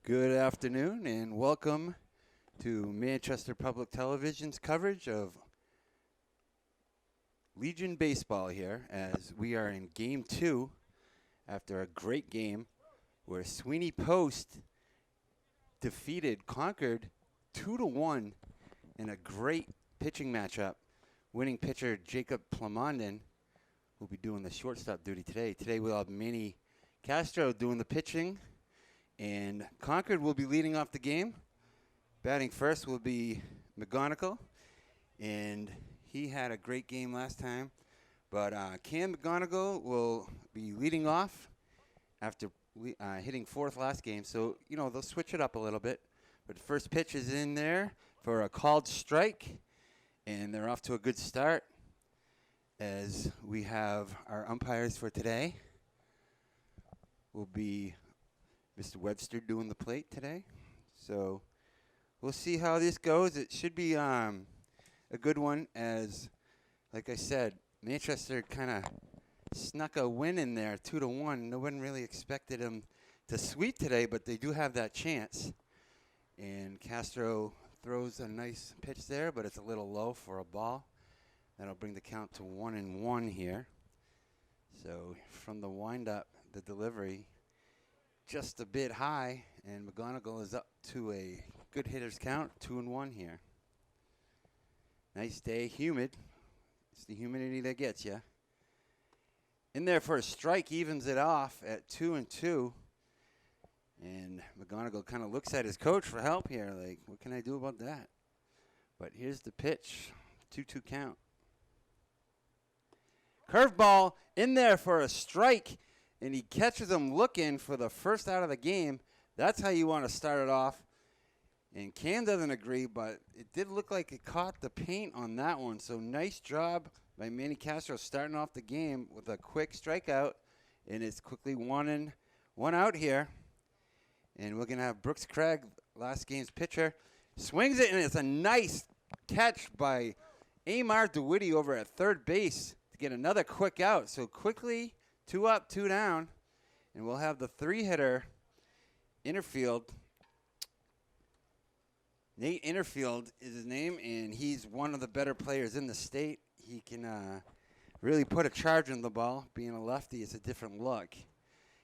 Good afternoon and welcome to Manchester Public Television's coverage of Legion Baseball here as we are in Game 2 after a great game where Sweeney Post defeated Concord 2-1 in a great pitching matchup. Winning pitcher Jacob Plamondon will be doing the shortstop duty today. Today we'll have Manny Castro doing the pitching. And Concord will be leading off the game. Batting first will be McGonigal. And he had a great game last time. But Cam McGonigal will be leading off after hitting fourth last game. So, they'll switch it up a little bit. But the first pitch is in there for a called strike. And they're off to a good start as we have our umpires for today. Will be Mr. Webster doing the plate today. So we'll see how this goes. It should be a good one as, like I said, Manchester kind of snuck a win in there, 2-1. No one really expected them to sweep today, but they do have that chance. And Castro throws a nice pitch there, but it's a little low for a ball. That'll bring the count to 1-1 here. So from the windup, the delivery just a bit high, and McGonigal is up to a good hitter's count, 2-1 here. Nice day, humid. It's the humidity that gets you. In there for a strike, evens it off at 2-2. And McGonigal kind of looks at his coach for help here, like, what can I do about that? But here's the pitch, 2-2 count. Curveball in there for a strike. And he catches him looking for the first out of the game. That's how you want to start it off. And Cam doesn't agree, but it did look like it caught the paint on that one. So nice job by Manny Castro starting off the game with a quick strikeout. And it's quickly 1 out here. And we're going to have Brooks Craig, last game's pitcher. Swings it, and it's a nice catch by Amar DeWitty over at third base to get another quick out. So quickly, 2 up, 2 down, and we'll have the 3-hitter, Innerfield. Nate Innerfield is his name, and he's one of the better players in the state. He can really put a charge on the ball. Being a lefty, it's a different look.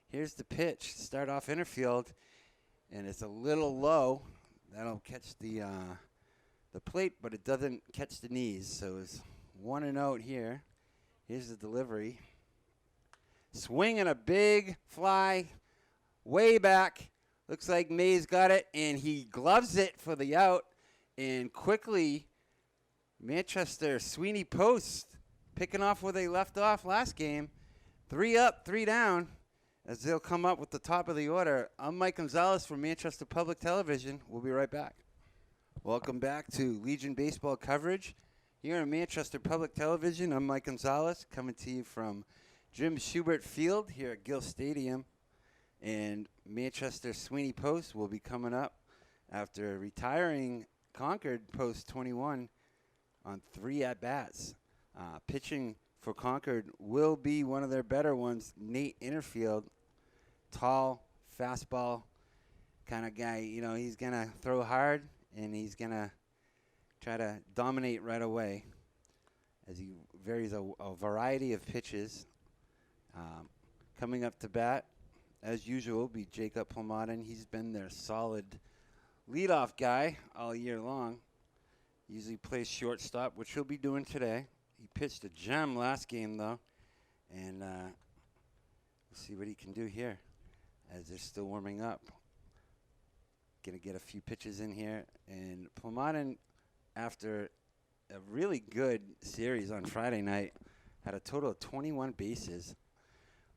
Here's the pitch. Start off Innerfield, and it's a little low. That'll catch the plate, but it doesn't catch the knees, so it's 1-0 here. Here's the delivery. Swinging a big fly way back. Looks like Mays got it, and he gloves it for the out. And quickly, Manchester Sweeney Post picking off where they left off last game. 3 up, 3 down as they'll come up with the top of the order. I'm Mike Gonzalez from Manchester Public Television. We'll be right back. Welcome back to Legion Baseball coverage here on Manchester Public Television. I'm Mike Gonzalez coming to you from Jim Schubert Field here at Gill Stadium, and Manchester Sweeney Post will be coming up after retiring Concord Post 21 on 3 at-bats. Pitching for Concord will be one of their better ones, Nate Innerfield, tall, fastball kind of guy. He's going to throw hard, and he's going to try to dominate right away as he varies a variety of pitches. Coming up to bat, as usual, will be Jacob Plamondon. He's been their solid leadoff guy all year long. Usually plays shortstop, which he'll be doing today. He pitched a gem last game, though. And we'll see what he can do here as they're still warming up. Going to get a few pitches in here. And Plamondon, after a really good series on Friday night, had a total of 21 bases.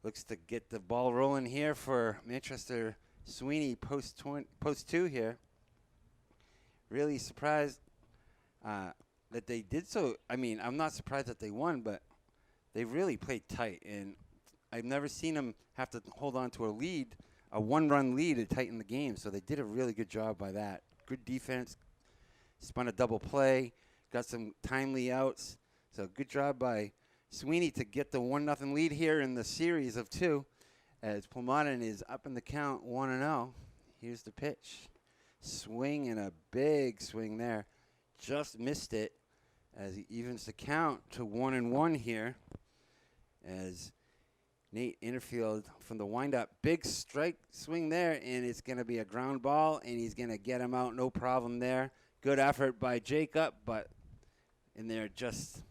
Looks to get the ball rolling here for Manchester Sweeney post 2 here. Really surprised that they did so. I mean, I'm not surprised that they won, but they really played tight. And I've never seen them have to hold on to a lead, a 1-run lead to tighten the game. So they did a really good job by that. Good defense, spun a double play, got some timely outs. So good job by Sweeney to get the 1-0 lead here in the series of 2 as Plamondon is up in the count 1-0. Here's the pitch. Swing and a big swing there. Just missed it as he evens the count to 1-1 here. As Nate Innerfield from the windup. Big strike swing there, and it's going to be a ground ball, and he's going to get him out. No problem there. Good effort by Jacob, but in there just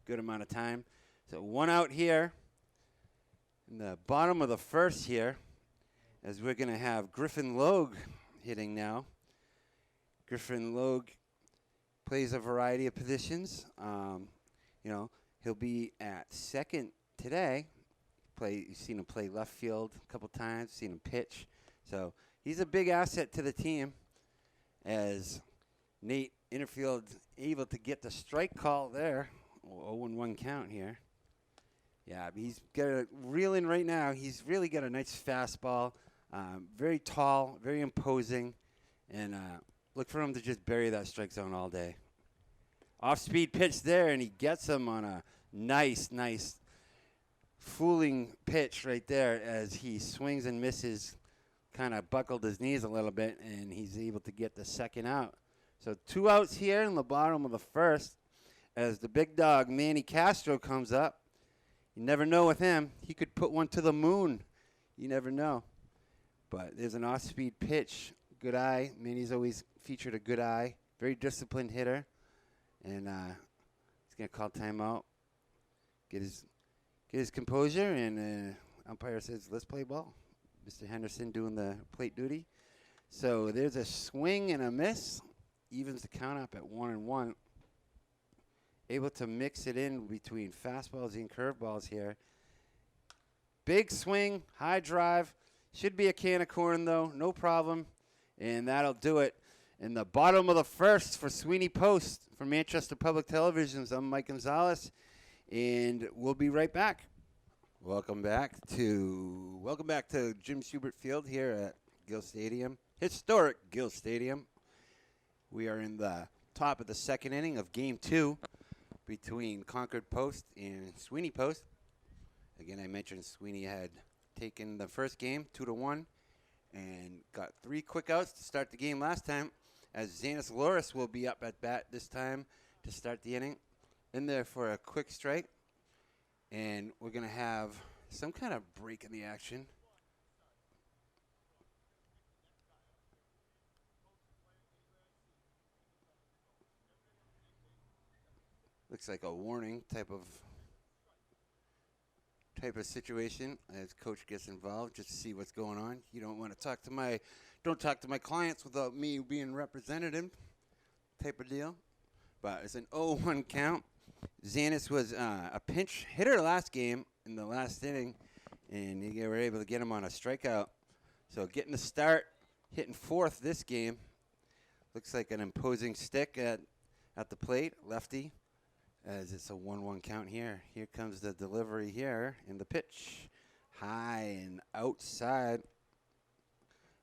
good amount of time. So 1 out here in the bottom of the first here, as we're going to have Griffin Logue hitting now. Griffin Logue plays a variety of positions. He'll be at second today. You've seen him play left field a couple times, seen him pitch. So he's a big asset to the team, as Nate Innerfield able to get the strike call there. 0-1 count here. Yeah, he's got a reeling right now. He's really got a nice fastball. Very tall, very imposing. And look for him to just bury that strike zone all day. Off-speed pitch there, and he gets him on a nice fooling pitch right there as he swings and misses. Kind of buckled his knees a little bit, and he's able to get the second out. So 2 outs here in the bottom of the first as the big dog, Manny Castro, comes up. You never know with him. He could put one to the moon. You never know. But there's an off-speed pitch. Good eye. Manny's always featured a good eye. Very disciplined hitter. And he's going to call timeout. Get his composure, and umpire says, let's play ball. Mr. Henderson doing the plate duty. So there's a swing and a miss. Evens the count up at 1-1. Able to mix it in between fastballs and curveballs here. Big swing, high drive. Should be a can of corn, though. No problem. And that'll do it. In the bottom of the first for Sweeney Post from Manchester Public Televisions, I'm Mike Gonzalez, and we'll be right back. Welcome back to Jim Schubert Field here at Gill Stadium, historic Gill Stadium. We are in the top of the second inning of Game 2 between Concord Post and Sweeney Post. Again, I mentioned Sweeney had taken the first game 2-1 and got 3 quick outs to start the game last time, as Xanis Loris will be up at bat this time to start the inning. In there for a quick strike, and we're going to have some kind of break in the action. Looks like a warning type of situation as coach gets involved, just to see what's going on. You don't want to talk to my clients without me being representative type of deal. But it's an 0-1 count. Xanis was a pinch hitter last game in the last inning, and they were able to get him on a strikeout. So getting the start, hitting fourth this game. Looks like an imposing stick at the plate, lefty, as it's a 1-1 count here. Here comes the delivery here in the pitch. High and outside.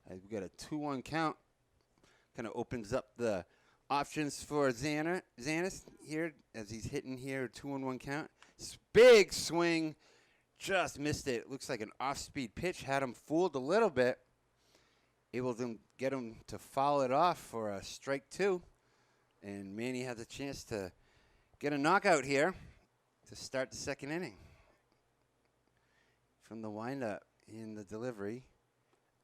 As we got a 2-1 count. Kind of opens up the options for Xanis here as he's hitting here, 2-1 count. Big swing, just missed it. Looks like an off-speed pitch, had him fooled a little bit. Able to get him to foul it off for a strike 2. And Manny has a chance to get a knockout here to start the second inning. From the windup in the delivery.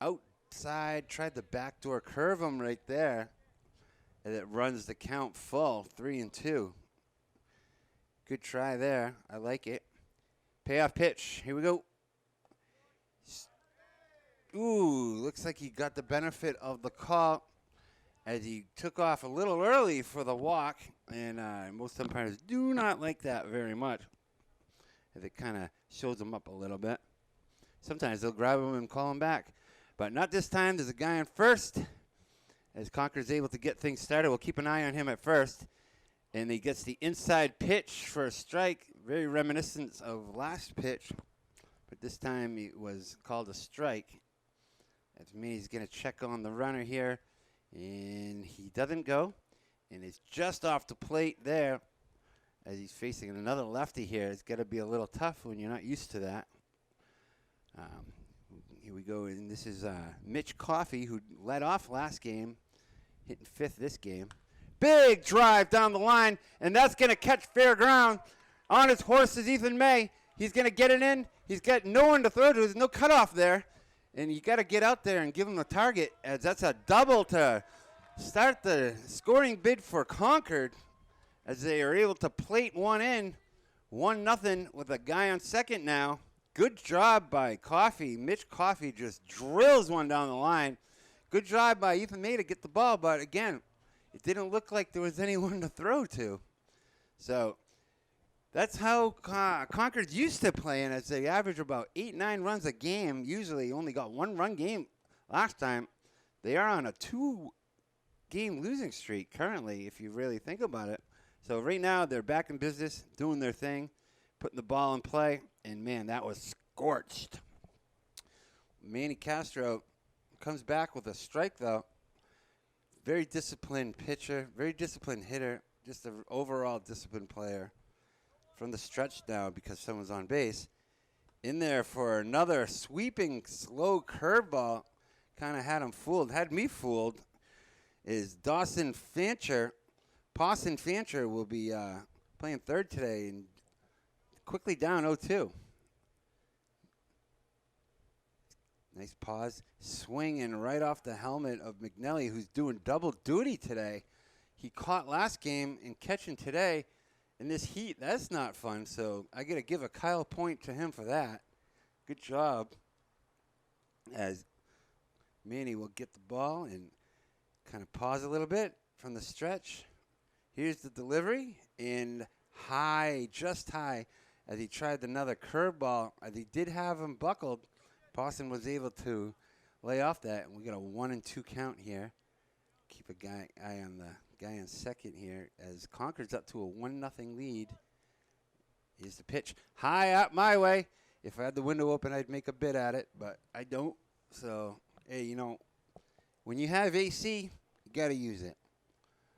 Outside, tried the backdoor curve him right there. And it runs the count full, 3-2. Good try there. I like it. Payoff pitch. Here we go. Ooh, looks like he got the benefit of the call as he took off a little early for the walk. And most umpires do not like that very much, as it kind of shows them up a little bit. Sometimes they'll grab him and call him back. But not this time. There's a guy on first. As Concord's able to get things started, we'll keep an eye on him at first. And he gets the inside pitch for a strike. Very reminiscent of last pitch. But this time it was called a strike. That means he's going to check on the runner here. And he doesn't go. And it's just off the plate there. As he's facing another lefty here. It's got to be a little tough when you're not used to that. Here we go, and this is Mitch Coffey, who led off last game, hitting 5th this game. Big drive down the line, and that's going to catch fair ground. On his horse is Ethan May. He's going to get it in. He's got no one to throw to. There's no cutoff there. And you got to get out there and give him a target, as that's a double to start the scoring bid for Concord, as they are able to plate one in. 1-0 with a guy on second now. Good job by Coffey. Mitch Coffey just drills one down the line. Good job by Ethan May to get the ball, but again, it didn't look like there was anyone to throw to. So that's how Concord used to play, and as they average about 8-9 runs a game, usually only got 1 run game last time. They are on a 2-game losing streak currently, if you really think about it. So right now they're back in business, doing their thing, putting the ball in play, and man, that was scorched. Manny Castro comes back with a strike, though. Very disciplined pitcher, very disciplined hitter, just an overall disciplined player. From the stretch now because someone's on base. In there for another sweeping, slow curveball. Kind of had him fooled. Had me fooled. Is Dawson Fancher. Pawson Fancher will be playing third today and quickly down 0-2. Nice pause. Swinging right off the helmet of McNelly, who's doing double duty today. He caught last game and catching today. In this heat, that's not fun, so I got to give a Kyle point to him for that. Good job. As Manny will get the ball and kind of pause a little bit from the stretch. Here's the delivery, and high, just high, as he tried another curveball. As he did have him buckled, Pawson was able to lay off that, and we got a 1-2 count here. Keep eye on the guy on second here as Concord's up to a 1-0 lead. Here's the pitch. High up my way. If I had the window open, I'd make a bid at it, but I don't. So, hey, you know, when you have AC, you got to use it.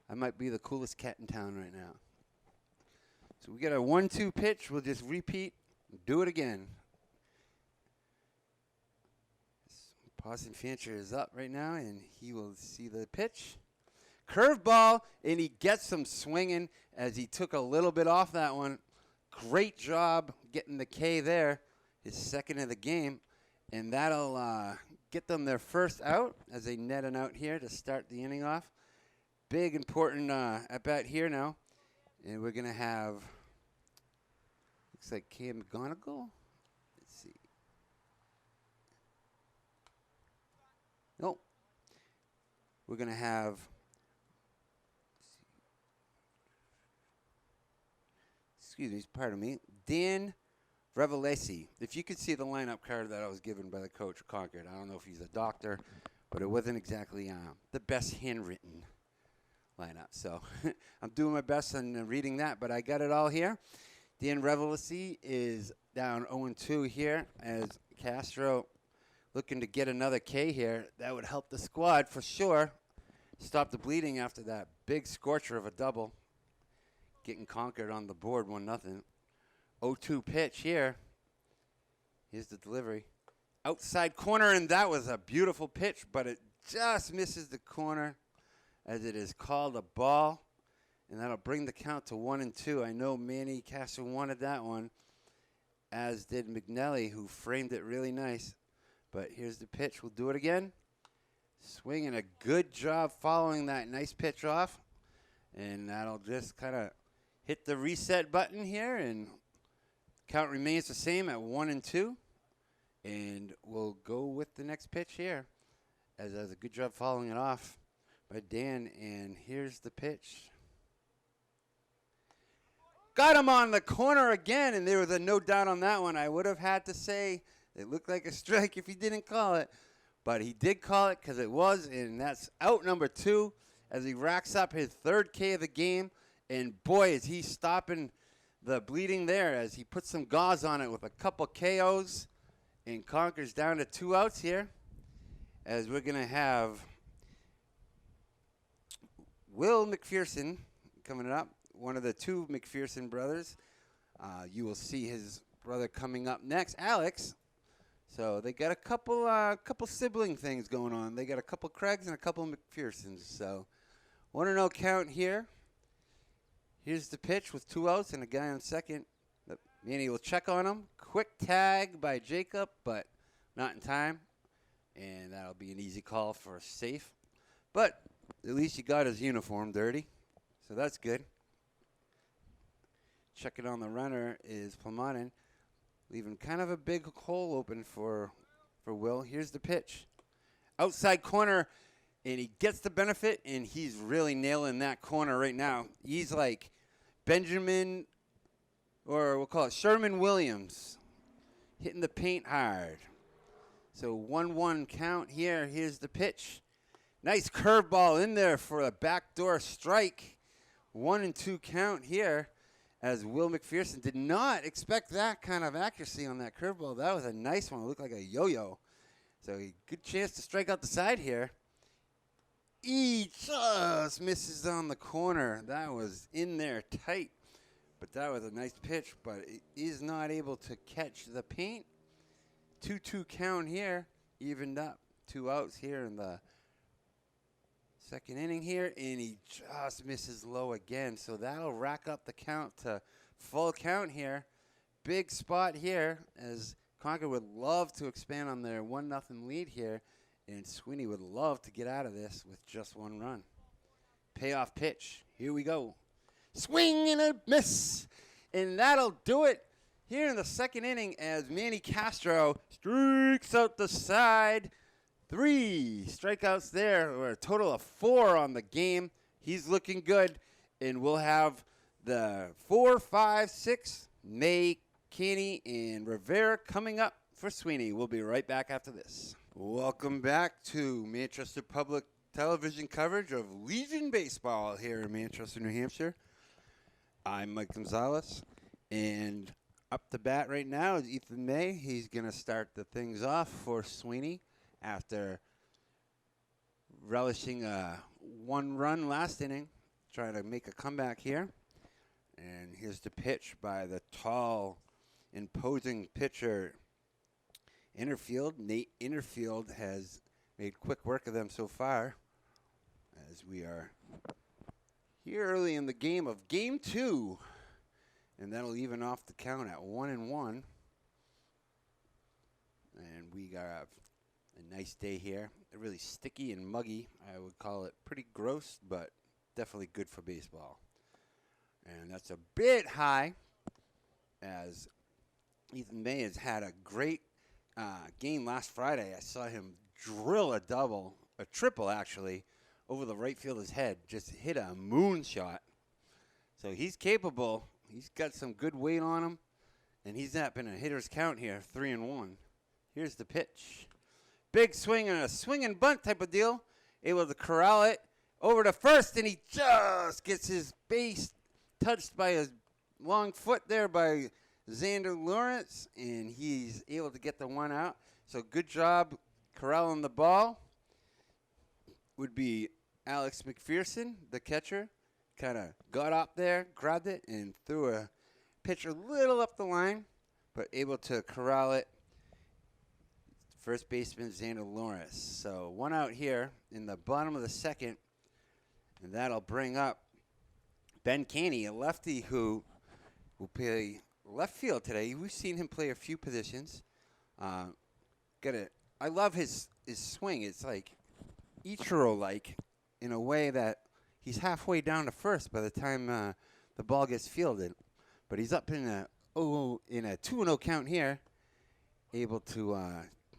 I might be the coolest cat in town right now. So we got a 1-2 pitch. We'll just repeat, do it again. Pawson Fancher is up right now, and he will see the pitch. Curveball, and he gets some swinging as he took a little bit off that one. Great job getting the K there, his second of the game, and that'll get them their first out as they net an out here to start the inning off. Big, important at-bat here now, and we're going to have, looks like Cam McGonigal. Let's see. Nope. We're going to have, excuse me, pardon me, Dan Revelesi. If you could see the lineup card that I was given by the coach of Concord, I don't know if he's a doctor, but it wasn't exactly the best handwritten lineup. So I'm doing my best on reading that, but I got it all here. Dan Revelesi is down 0-2 here as Castro looking to get another K here. That would help the squad for sure. Stop the bleeding after that big scorcher of a double. Getting Concord on the board 1-0. 0-2 pitch here. Here's the delivery. Outside corner, and that was a beautiful pitch, but it just misses the corner as it is called a ball. And that'll bring the count to 1-2. I know Manny Castro wanted that one, as did McNelly, who framed it really nice. But here's the pitch. We'll do it again. Swinging a good job following that nice pitch off. And that'll just kind of hit the reset button here. And count remains the same at 1-2. And we'll go with the next pitch here. As does a good job following it off by Dan. And here's the pitch. Got him on the corner again. And there was a no doubt on that one. I would have had to say it looked like a strike if he didn't call it. But he did call it because it was, and that's out number 2 as he racks up his third K of the game. And, boy, is he stopping the bleeding there as he puts some gauze on it with a couple KOs. And Concord's down to 2 outs here as we're going to have Will McPherson coming up, one of the 2 McPherson brothers. You will see his brother coming up next, Alex. So they got a couple sibling things going on. They got a couple Craigs and a couple McPhersons. So 1-0 count here. Here's the pitch with 2 outs and a guy on second. Manny will check on him. Quick tag by Jacob, but not in time. And that'll be an easy call for a safe. But at least he got his uniform dirty. So that's good. Checking on the runner is Plamanin, leaving kind of a big hole open for Will. Here's the pitch. Outside corner, and he gets the benefit, and he's really nailing that corner right now. He's like Benjamin, or we'll call it Sherman Williams, hitting the paint hard. So 1-1 count here. Here's the pitch. Nice curveball in there for a backdoor strike. 1-2 count here, as Will McPherson did not expect that kind of accuracy on that curveball. That was a nice one. It looked like a yo-yo. So good chance to strike out the side here. He just misses on the corner. That was in there tight. But that was a nice pitch, but it is not able to catch the paint. 2-2 count here, evened up. 2 outs here in the second inning here, and he just misses low again. So that'll rack up the count to full count here. Big spot here, as Concord would love to expand on their 1-0 lead here, and Sweeney would love to get out of this with just 1 run. Payoff pitch. Here we go. Swing and a miss, and that'll do it here in the second inning as Manny Castro streaks out the side. 3 strikeouts there, or a total of 4 on the game. He's looking good, and we'll have the 4, 5, 6, May, Caney, and Rivera coming up for Sweeney. We'll be right back after this. Welcome back to Manchester Public Television coverage of Legion Baseball here in Manchester, New Hampshire. I'm Mike Gonzalez, and up to bat right now is Ethan May. He's going to start the things off for Sweeney after relishing a 1-run last inning, trying to make a comeback here. And here's the pitch by the tall, imposing pitcher, Innerfield. Nate Innerfield has made quick work of them so far, as we are here early in the game of Game 2. And that'll even off the count at 1-1. And we got a nice day here. Really sticky and muggy. I would call it pretty gross, but definitely good for baseball. And that's a bit high, as Ethan May has had a great game last Friday. I saw him drill a triple actually, over the right fielder's head. Just hit a moonshot. So he's capable. He's got some good weight on him, and he's up in a hitter's count here, 3-1. Here's the pitch. Big swing and a swing and bunt type of deal. Able to corral it over to first, and he just gets his base touched by his long foot there by Xander Lawrence, and he's able to get the 1 out. So good job corralling the ball. Would be Alex McPherson, the catcher. Kind of got up there, grabbed it, and threw a pitch a little up the line, but able to corral it. First baseman, Xander Lawrence. So 1 out here in the bottom of the second, and that'll bring up Ben Caney, a lefty who will play left field today. We've seen him play a few positions. I love his swing. It's like Ichiro-like in a way that he's halfway down to first by the time the ball gets fielded. But he's up in a 2-0 count here, able to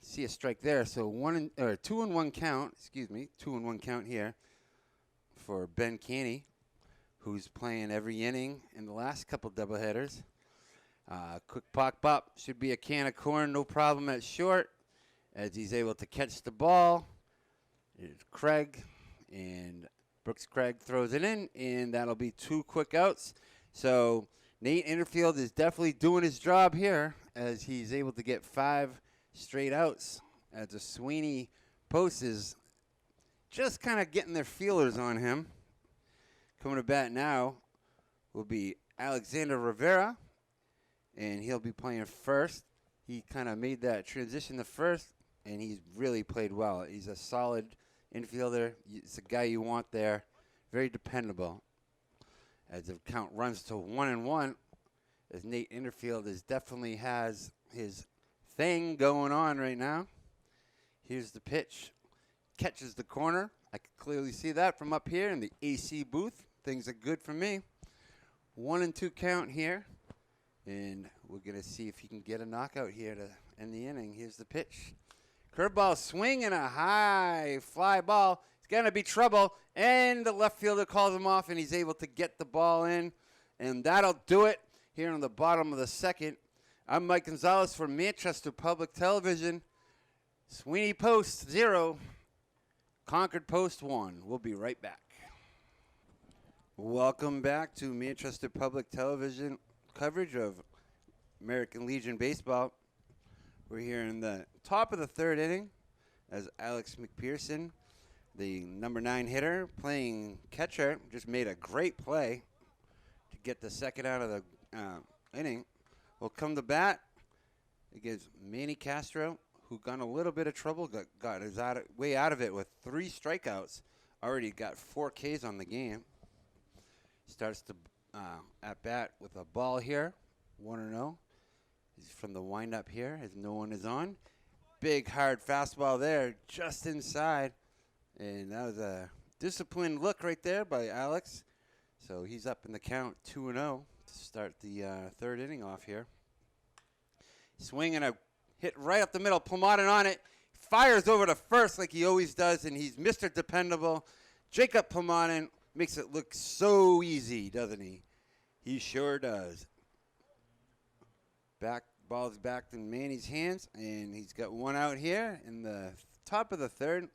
see a strike there. So 2-1 count. 2-1 count here for Ben Caney, who's playing every inning in the last couple doubleheaders. Quick pop up, should be a can of corn, no problem at short, as he's able to catch the ball. Here's Craig, and Brooks Craig throws it in, and that'll be 2 quick outs. So Nate Innerfield is definitely doing his job here, as he's able to get 5 straight outs, as the Sweeney post is just kind of getting their feelers on him. Coming to bat now will be Alexander Rivera, and he'll be playing first. he kind of made that transition to first, and he's really played well. He's a solid infielder. It's a guy you want there. Very dependable. As the count runs to 1-1, as Nate Innerfield definitely has his thing going on right now. Here's the pitch. Catches the corner. I can clearly see that from up here in the AC booth. Things are good for me. 1-2 count here. And we're going to see if he can get a knockout here to end the inning. Here's the pitch. Curveball swing and a high fly ball. It's going to be trouble. And the left fielder calls him off, and he's able to get the ball in. And that'll do it here on the bottom of the second. I'm Mike Gonzalez from Manchester Public Television. Sweeney Post 0. Concord Post 1. We'll be right back. Welcome back to Manchester Public Television coverage of American Legion Baseball. We're here in the top of the third inning as Alex McPherson, the number 9 hitter, playing catcher, just made a great play to get the second out of the inning. Will come to bat against Manny Castro, who got in a little bit of trouble, got his way out of it with 3 strikeouts. Already got 4 Ks on the game. Starts to at bat with a ball here, 1-0. He's from the windup here as no one is on. Big hard fastball there, just inside. And that was a disciplined look right there by Alex. So he's up in the count 2-0 to start the third inning off here. Swing and a hit right up the middle. Plumodin on it. Fires over to first like he always does, and he's Mr. Dependable. Jacob Plumodin makes it look so easy, doesn't he? He sure does. Ball's back in Manny's hands, and he's got one out here in the top of the third.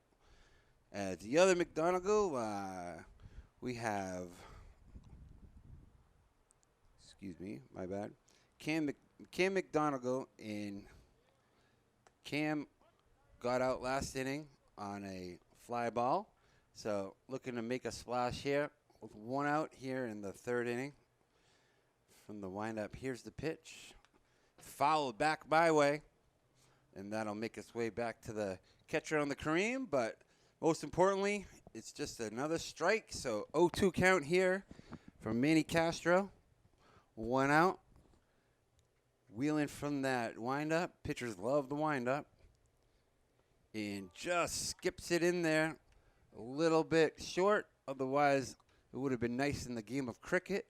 At the other McDonegal, we have, excuse me, my bad, Cam McDonegal, and Cam got out last inning on a fly ball. So looking to make a splash here with one out here in the third inning. From the windup, here's the pitch. Fouled back my way, and that'll make its way back to the catcher on the Kareem. But most importantly, it's just another strike. So 0-2 count here from Manny Castro. One out. Wheeling from that windup. Pitchers love the windup. And just skips it in there. A little bit short. Otherwise, it would have been nice in the game of cricket.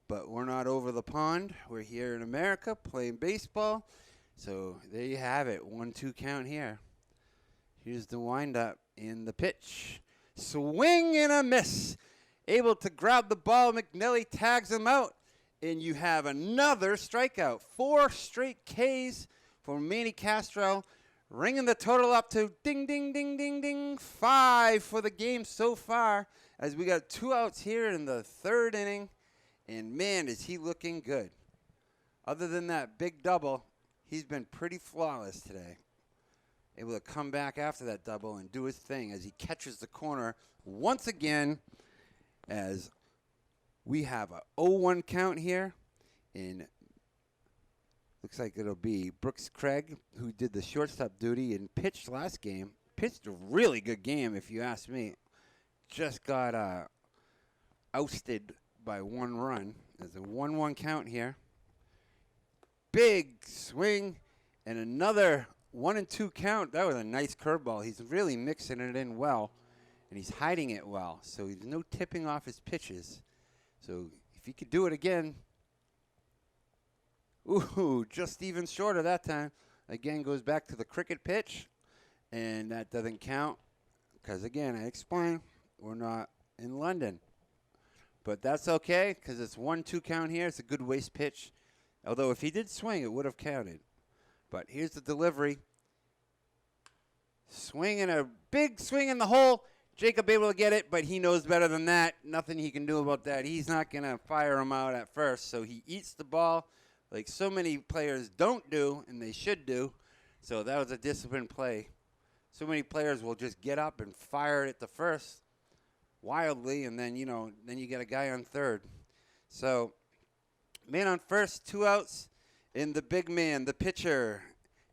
But we're not over the pond. We're here in America playing baseball. So there you have it. 1-2 count here. Here's the windup in the pitch. Swing and a miss. Able to grab the ball. McNelly tags him out. And you have another strikeout. 4 straight Ks for Manny Castro. Ringing the total up to ding, ding, ding, ding, ding. 5 for the game so far. As we got 2 outs here in the third inning. And, man, is he looking good. Other than that big double, he's been pretty flawless today. Able to come back after that double and do his thing as he catches the corner once again as we have a 0-1 count here. And looks like it'll be Brooks Craig, who did the shortstop duty and pitched last game. Pitched a really good game, if you ask me. Just got ousted by 1 run. There's a 1-1 count here. Big swing and another 1-2 count. That was a nice curveball. He's really mixing it in well, and he's hiding it well. So there's no tipping off his pitches. So if he could do it again, ooh, just even shorter that time. Again, goes back to the cricket pitch, and that doesn't count because, again, I explained, we're not in London. But that's okay because it's 1-2 count here. It's a good waste pitch. Although if he did swing, it would have counted. But here's the delivery. Swing and a big swing in the hole. Jacob able to get it, but he knows better than that. Nothing he can do about that. He's not going to fire him out at first. So he eats the ball like so many players don't do, and they should do. So that was a disciplined play. So many players will just get up and fire it at the first wildly, and then, then you get a guy on third. So man on first, 2 outs, And the big man, the pitcher,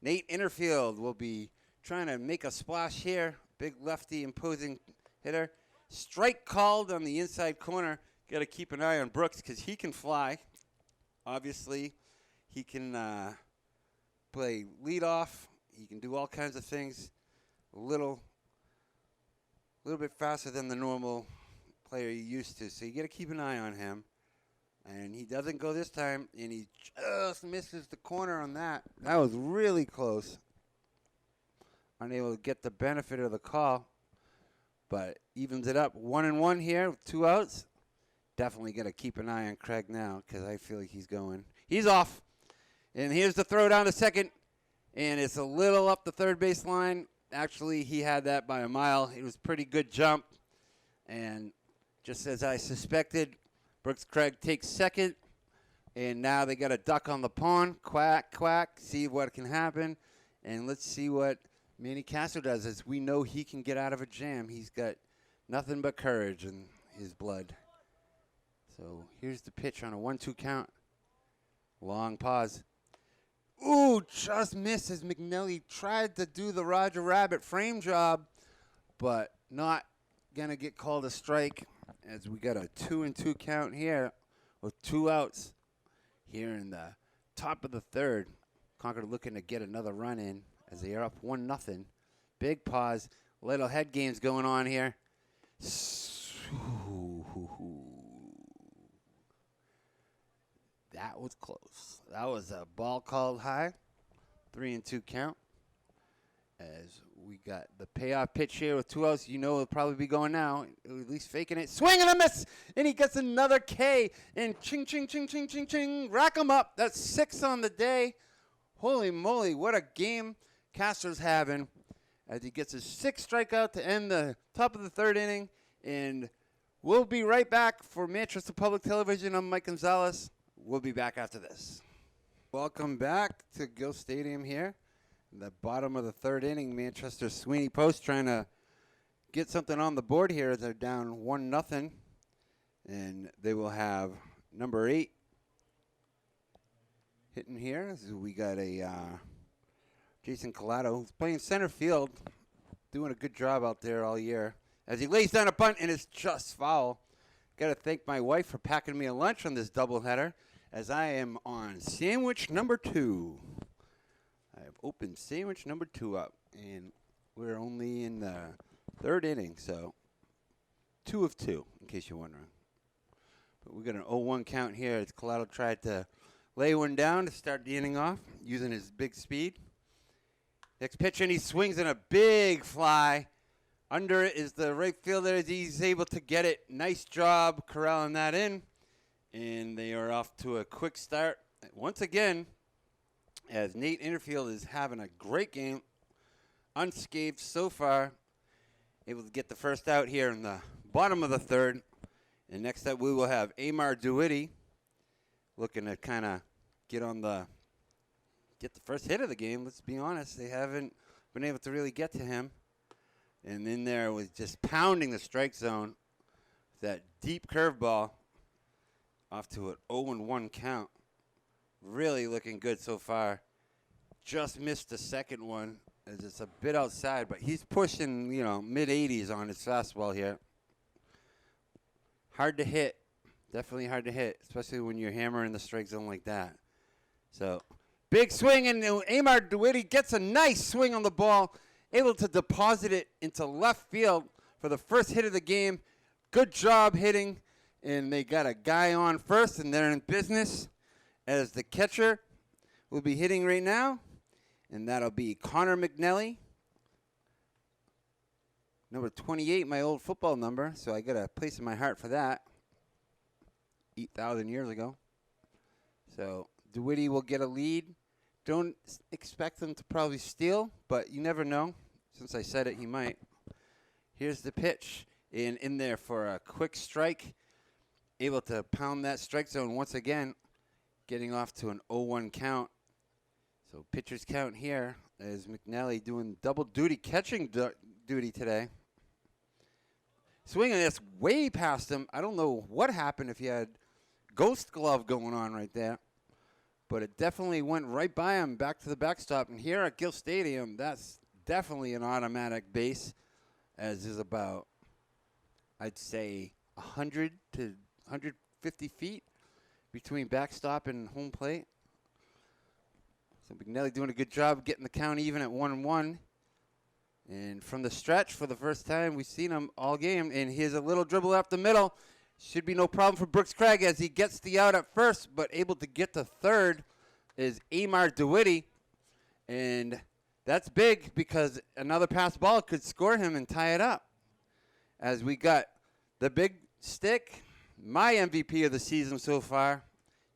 Nate Innerfield, will be trying to make a splash here. Big lefty, imposing hitter. Strike called on the inside corner. Got to keep an eye on Brooks because he can fly. Obviously, he can play leadoff. He can do all kinds of things. A little bit faster than the normal player you're used to. So you got to keep an eye on him. And he doesn't go this time, and he just misses the corner on that. That was really close. Unable to get the benefit of the call, but evens it up. 1-1 here with 2 outs. Definitely got to keep an eye on Craig now because I feel like he's going. He's off. And here's the throw down to second, and it's a little up the third base line. Actually, he had that by a mile. It was a pretty good jump. And just as I suspected, Brooks Craig takes second, and now they got a duck on the pond. Quack, quack, see what can happen. And let's see what Manny Castro does, as we know he can get out of a jam. He's got nothing but courage in his blood. So here's the pitch on a 1-2 count. Long pause. Ooh, just missed as McNelly tried to do the Roger Rabbit frame job, but not going to get called a strike, as we got a 2-2 count here with 2 outs here in the top of the third. Concord looking to get another run in as they are up 1-0. Big pause. Little head games going on here. That was close. That was a ball called high. 3-2 count. As we got the payoff pitch here with 2 outs, you know it'll probably be going now. At least faking it. Swing and a miss! And he gets another K. And ching, ching, ching, ching, ching, ching. Rack him up. That's 6 on the day. Holy moly, what a game Castro's having. As he gets his 6th strikeout to end the top of the third inning. And we'll be right back for Manchester Public Television. I'm Mike Gonzalez. We'll be back after this. Welcome back to Gill Stadium here. The bottom of the third inning, Manchester Sweeney Post trying to get something on the board here as they're down 1-0. And they will have number 8 hitting here. So we got a Jason Collado who's playing center field, doing a good job out there all year. As he lays down a bunt, and it's just foul. Got to thank my wife for packing me a lunch on this doubleheader, as I am on sandwich number 2. I have opened sandwich number 2 up, and we're only in the third inning, so 2 of 2, in case you're wondering. But we got an 0-1 count here as Collado tried to lay one down to start the inning off using his big speed. Next pitch, and he swings in a big fly. Under it is the right fielder as he's able to get it. Nice job corralling that in. And they are off to a quick start. Once again, as Nate Innerfield is having a great game, unscathed so far, able to get the first out here in the bottom of the third. And next up we will have Amar DeWitty looking to kind of get the first hit of the game. Let's be honest, they haven't been able to really get to him. And in there was just pounding the strike zone with that deep curveball off to an 0-1 count. Really looking good so far. Just missed the second one as it's a bit outside, but he's pushing, mid-80s on his fastball here. Hard to hit. Definitely hard to hit, especially when you're hammering the strike zone like that. So, big swing, and Amar DeWitty gets a nice swing on the ball, able to deposit it into left field for the first hit of the game. Good job hitting, and they got a guy on first, and they're in business. As the catcher will be hitting right now, and that'll be Connor McNelly. Number 28, my old football number, so I got a place in my heart for that. 8,000 years ago. So DeWitty will get a lead. Don't expect them to probably steal, but you never know. Since I said it, he might. Here's the pitch. And in there for a quick strike. Able to pound that strike zone once again. Getting off to an 0-1 count. So pitcher's count here is McNally doing double duty, catching duty today. Swinging this way past him. I don't know what happened if he had ghost glove going on right there. but it definitely went right by him back to the backstop. And here at Gill Stadium, that's definitely an automatic base, as is about, I'd say, 100 to 150 feet between backstop and home plate. So McNelly doing a good job getting the count even at 1-1. And from the stretch, for the first time, we've seen him all game. And here's a little dribble up the middle. Should be no problem for Brooks Craig as he gets the out at first, but able to get to third is Amar DeWitty. And that's big because another pass ball could score him and tie it up. As we got the big stick, my MVP of the season so far,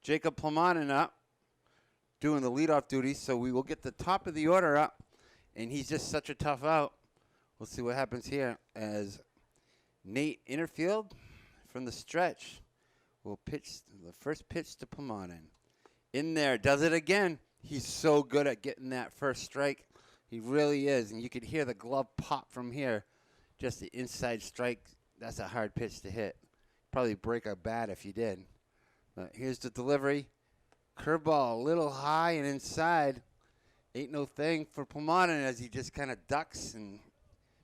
Jacob Plamanen up, doing the leadoff duties. So we will get the top of the order up, and he's just such a tough out. We'll see what happens here as Nate Innerfield from the stretch will pitch the first pitch to Plamanen. In there, does it again. He's so good at getting that first strike. He really is, and you could hear the glove pop from here. Just the inside strike, that's a hard pitch to hit. Probably break a bat if you did. But here's the delivery. Curveball a little high and inside. Ain't no thing for Plamanen as he just kind of ducks and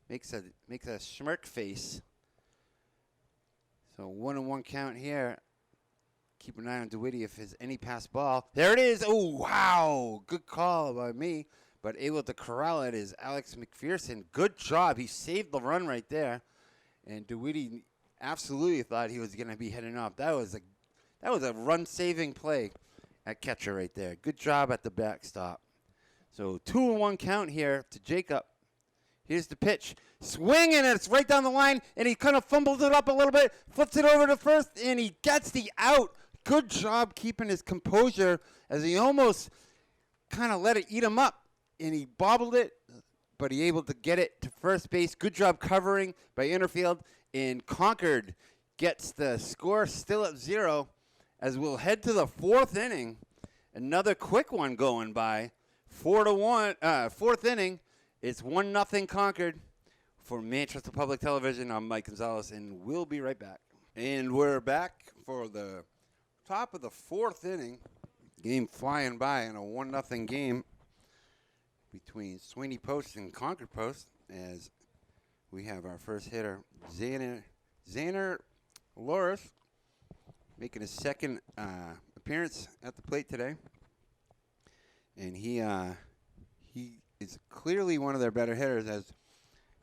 makes a smirk face. So 1-1 count here. Keep an eye on DeWitty if there's any pass ball. There it is. Oh, wow. Good call by me. But able to corral it is Alex McPherson. Good job. He saved the run right there. And DeWitty absolutely thought he was going to be heading off. That was a run-saving play at catcher right there. Good job at the backstop. So 2-1 count here to Jacob. Here's the pitch. Swing, and it's right down the line, and he kind of fumbles it up a little bit, flips it over to first, and he gets the out. Good job keeping his composure as he almost kind of let it eat him up, and he bobbled it, but he able to get it to first base. Good job covering by Innerfield, and Concord gets the score still at 0 as we'll head to the 4th inning. Another quick one going by. 4-1, 4th inning. It's 1-0 Concord. For Manchester Public Television, I'm Mike Gonzalez, and we'll be right back. And we're back for the top of the 4th inning. Game flying by in a 1-0 game between Sweeney Post and Concord Post as we have our first hitter, Xander Loris, making his second appearance at the plate today. And he is clearly one of their better hitters as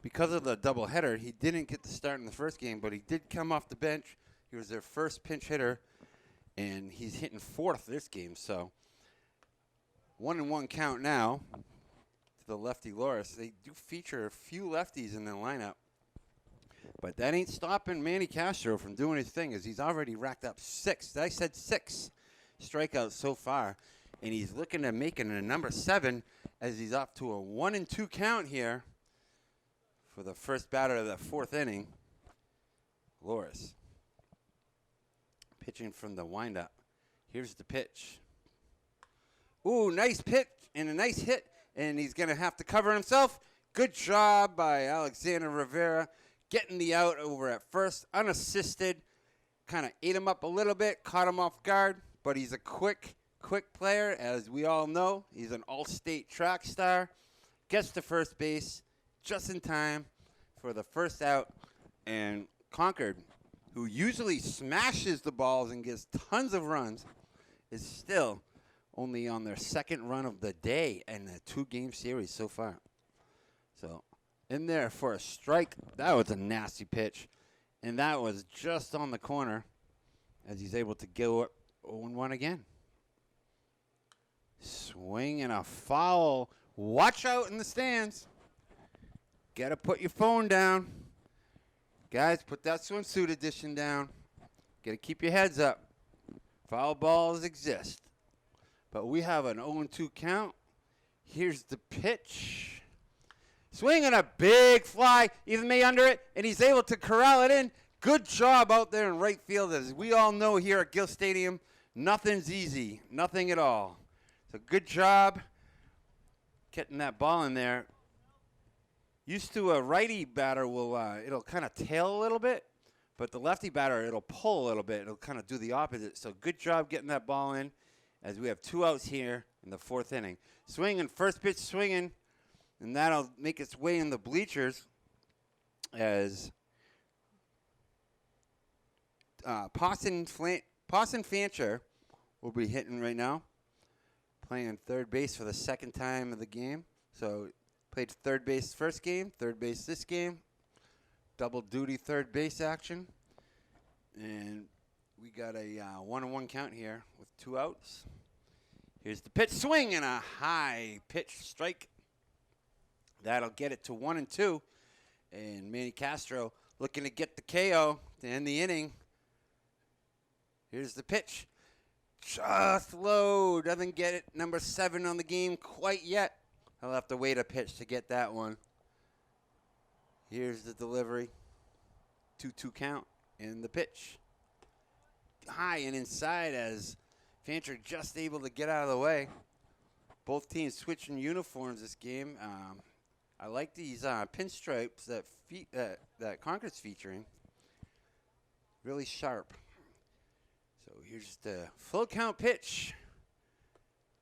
because of the doubleheader, he didn't get the start in the first game, but he did come off the bench. He was their first pinch hitter, and he's hitting 4th this game. So 1-1 count now to the lefty Loris. They do feature a few lefties in the lineup, but that ain't stopping Manny Castro from doing his thing as he's already racked up 6. I said 6 strikeouts so far, and he's looking to make it a number 7 as he's off to a 1-2 count here. For the first batter of the 4th inning, Loris. Pitching from the windup. Here's the pitch. Ooh, nice pitch and a nice hit, and he's going to have to cover himself. Good job by Alexander Rivera getting the out over at first, unassisted. Kind of ate him up a little bit, caught him off guard, but he's a quick player, as we all know. He's an all-state track star. Gets to first base just in time for the first out, and Concord, who usually smashes the balls and gets tons of runs, is still only on their 2nd run of the day in a 2-game series so far. So in there for a strike. That was a nasty pitch, and that was just on the corner as he's able to go up 0-1 again. Swing and a foul. Watch out in the stands. Got to put your phone down. Guys, put that swimsuit edition down. Got to keep your heads up. Foul balls exist. But we have an 0-2 count. Here's the pitch. Swing and a big fly. Even May under it, and he's able to corral it in. Good job out there in right field. As we all know here at Gill Stadium, nothing's easy. Nothing at all. So good job getting that ball in there. Used to a righty batter will it'll kind of tail a little bit, but the lefty batter it'll pull a little bit. It'll kind of do the opposite. So good job getting that ball in as we have 2 outs here in the 4th inning. Swinging, first pitch swinging, and that'll make its way in the bleachers as Pawson Fancher will be hitting right now, playing third base for the 2nd time of the game. So played third base first game, third base this game, double duty third base action. And we got a 1-1 count here with 2 outs. Here's the pitch swing and a high pitch strike. That'll get it to 1-2. And Manny Castro looking to get the KO to end the inning. Here's the pitch. Just low. Doesn't get it. Number 7 on the game quite yet. I'll have to wait a pitch to get that one. Here's the delivery. 2-2 count. And the pitch. High and inside as Fancher just able to get out of the way. Both teams switching uniforms this game. I like these pinstripes that Concord's featuring. Really sharp. So here's the full count pitch.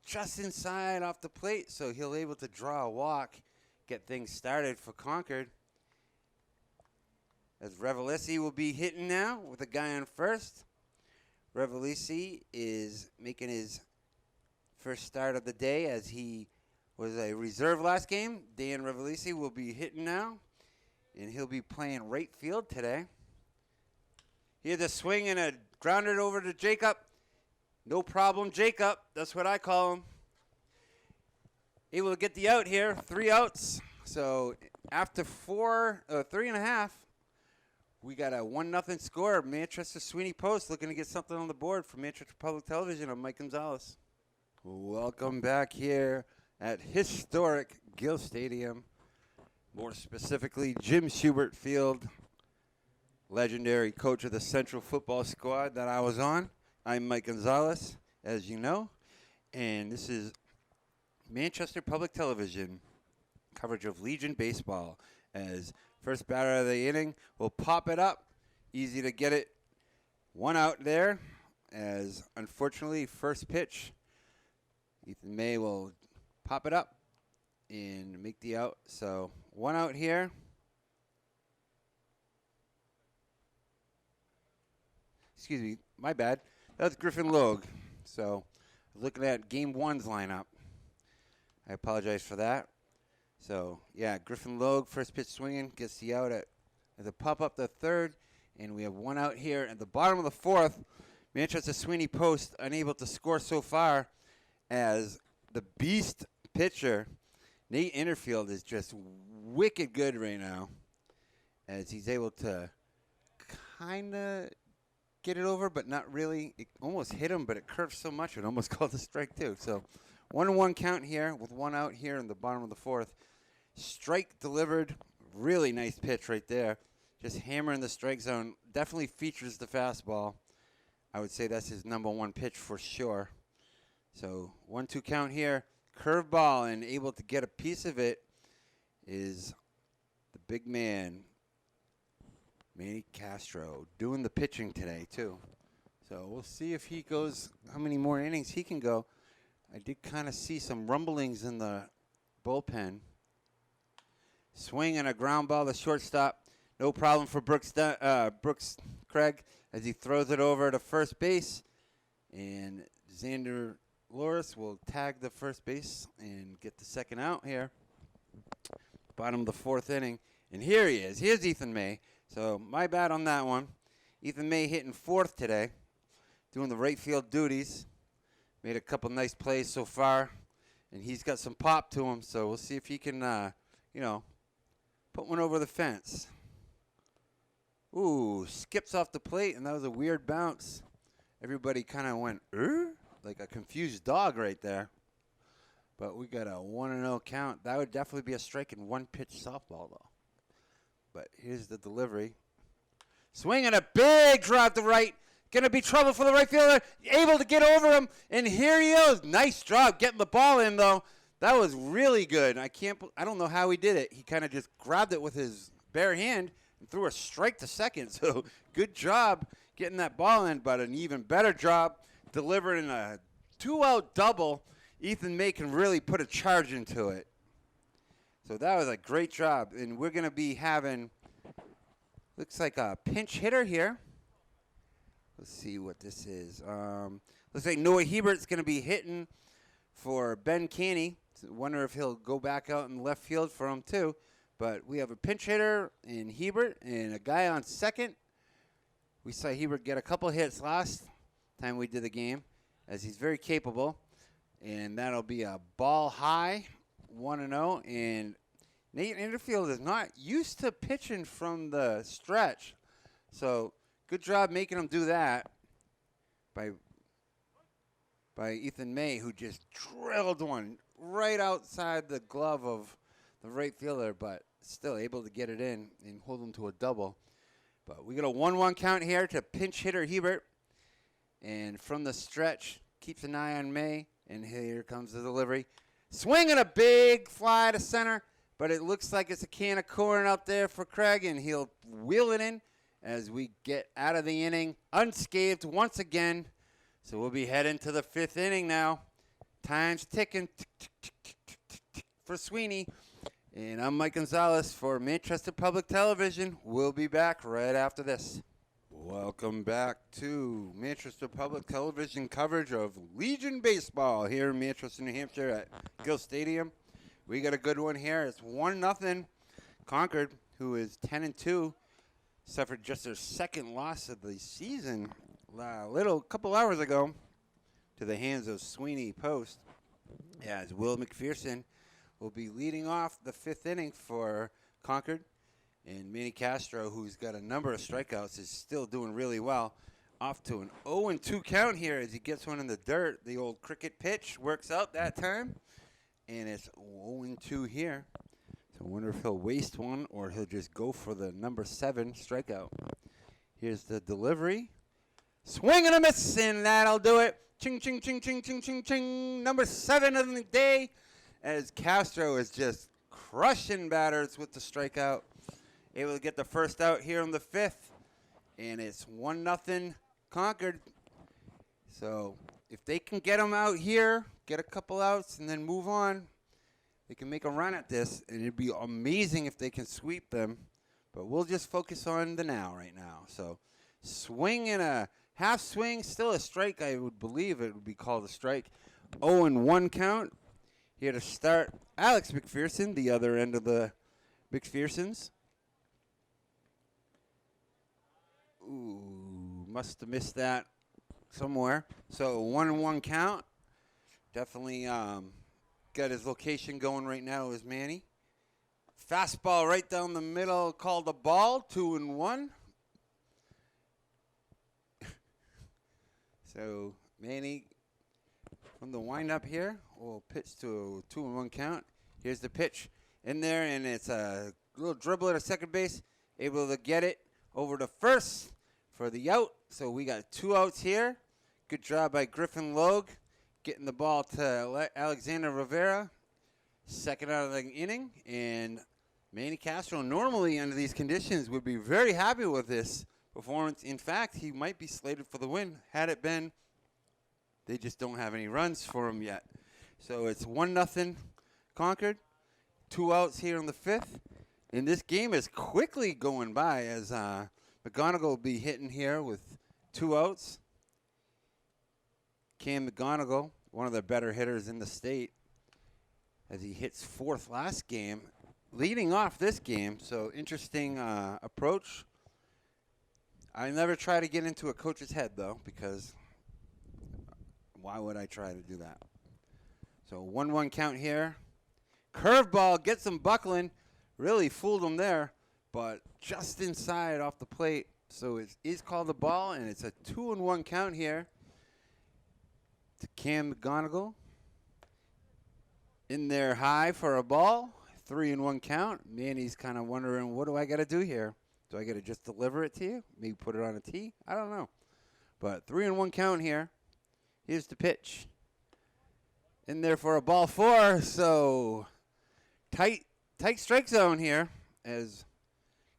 Just inside off the plate, so he'll able to draw a walk, get things started for Concord. As Revelisi will be hitting now with a guy on first. Revelisi is making his first start of the day as he was a reserve last game. Dan Revelisi will be hitting now, and he'll be playing right field today. Here's a swing and a grounded over to Jacob. No problem, Jacob. That's what I call him. Able to get the out here. 3 outs. So after 3.5, we got a 1-0 score. Manchester Sweeney Post looking to get something on the board for Manchester Public Television. I'm Mike Gonzalez. Welcome back here at historic Gill Stadium. More specifically, Jim Schubert Field. Legendary coach of the Central Football Squad that I was on. I'm Mike Gonzalez, as you know, and this is Manchester Public Television coverage of Legion Baseball. As first batter of the inning will pop it up. Easy to get it. 1 out there, as unfortunately first pitch, Ethan May will pop it up and make the out. So 1 out here. Excuse me, my bad. That's Griffin Logue. So, looking at Game 1's lineup. I apologize for that. So, yeah, Griffin Logue, first pitch swinging, gets the out at the pop up the third. And we have 1 out here at the bottom of the 4th. Manchester Sweeney Post unable to score so far as the beast pitcher, Nate Innerfield, is just wicked good right now. As he's able to kind of get it over, but not really. It almost hit him, but it curved so much it almost called a strike too. So 1-1 count here with 1 out here in the bottom of the 4th. Strike delivered. Really nice pitch right there. Just hammering the strike zone. Definitely features the fastball. I would say that's his number 1 pitch for sure. So 1-2 count here. Curveball, and able to get a piece of it is the big man, Manny Castro, doing the pitching today, too. So we'll see if he goes, how many more innings he can go. I did kind of see some rumblings in the bullpen. Swing and a ground ball to shortstop. No problem for Brooks Craig as he throws it over to first base. And Xander Loris will tag the first base and get the 2nd out here. Bottom of the 4th inning. And here he is. Here's Ethan May. So my bad on that one. Ethan May hitting 4th today, doing the right field duties. Made a couple nice plays so far, and he's got some pop to him. So we'll see if he can, put one over the fence. Ooh, skips off the plate, and that was a weird bounce. Everybody kind of went, like a confused dog right there. But we got a 1-0 count. That would definitely be a strike in 1-pitch softball, though. But here's the delivery. Swing and a big drop to right. Going to be trouble for the right fielder. Able to get over him. And here he is. Nice job getting the ball in, though. That was really good. I don't know how he did it. He kind of just grabbed it with his bare hand and threw a strike to second. So good job getting that ball in, but an even better job delivering a 2-out double, Ethan May can really put a charge into it. So that was a great job. And we're going to be having, looks like a pinch hitter here. Let's see what this is. Looks like Noah Hebert's going to be hitting for Ben Caney. Wonder if he'll go back out in left field for him too. But we have a pinch hitter in Hebert and a guy on second. We saw Hebert get a couple hits last time we did the game, as he's very capable. And that'll be a ball high, 1-0. And Nate Inderfield is not used to pitching from the stretch. So good job making him do that by Ethan May, who just drilled one right outside the glove of the right fielder, but still able to get it in and hold him to a double. But we got a 1-1 count here to pinch hitter Hebert. And from the stretch, keeps an eye on May. And here comes the delivery. Swinging a big fly to center, but it looks like it's a can of corn out there for Craig, and he'll wheel it in as we get out of the inning unscathed once again. So we'll be heading to the 5th inning now. Time's ticking for Sweeney. And I'm Mike Gonzalez for Manchester Public Television. We'll be back right after this. Welcome back to Manchester Public Television coverage of Legion Baseball here in Manchester, New Hampshire at Gill Stadium. We got a good one here. It's 1-0. Concord, who is 10-2, suffered just their second loss of the season couple hours ago to the hands of Sweeney Post, as Will McPherson will be leading off the 5th inning for Concord. And Manny Castro, who's got a number of strikeouts, is still doing really well. Off to an 0-2 count here as he gets one in the dirt. The old cricket pitch works out that time. And it's 0-2 here. So I wonder if he'll waste one or he'll just go for the number 7 strikeout. Here's the delivery. Swing and a miss, and that'll do it. Ching, ching, ching, ching, ching, ching, ching. Number 7 of the day, as Castro is just crushing batters with the strikeout. Able to get the first out here in the 5th, and it's 1-0 Concord. So if they can get them out here, get a couple outs, and then move on, they can make a run at this, and it'd be amazing if they can sweep them. But we'll just focus on the now right now. So swing and a half swing, still a strike. I would believe it would be called a strike. 0-1 count. Here to start, Alex McPherson, the other end of the McPhersons. Ooh, must have missed that somewhere. So 1-1 count. Definitely got his location going right now is Manny. Fastball right down the middle, called a ball, 2-1. So Manny from the windup here will pitch to a 2-1 count. Here's the pitch in there, and it's a little dribbler to second base, able to get it over to first for the out. So we got 2 outs here. Good job by Griffin Logue getting the ball to Alexander Rivera. Second out of the inning. And Manny Castro normally under these conditions would be very happy with this performance. In fact, he might be slated for the win had it been. They just don't have any runs for him yet. So it's 1-0 Concord. 2 outs here in the 5th. And this game is quickly going by as McGonigal will be hitting here with 2 outs. Cam McGonigal, one of the better hitters in the state, as he hits 4th last game, leading off this game. So interesting approach. I never try to get into a coach's head, though, because why would I try to do that? So 1-1 count here. Curveball gets him buckling. Really fooled him there, but just inside off the plate. So it is called the ball, and it's a 2-1 count here to Cam McGonigal. In there high for a ball. 3-1 count. Manny's kind of wondering, what do I got to do here? Do I got to just deliver it to you? Maybe put it on a tee? I don't know. But 3-1 count here. Here's the pitch. In there for a ball 4. So tight strike zone here, as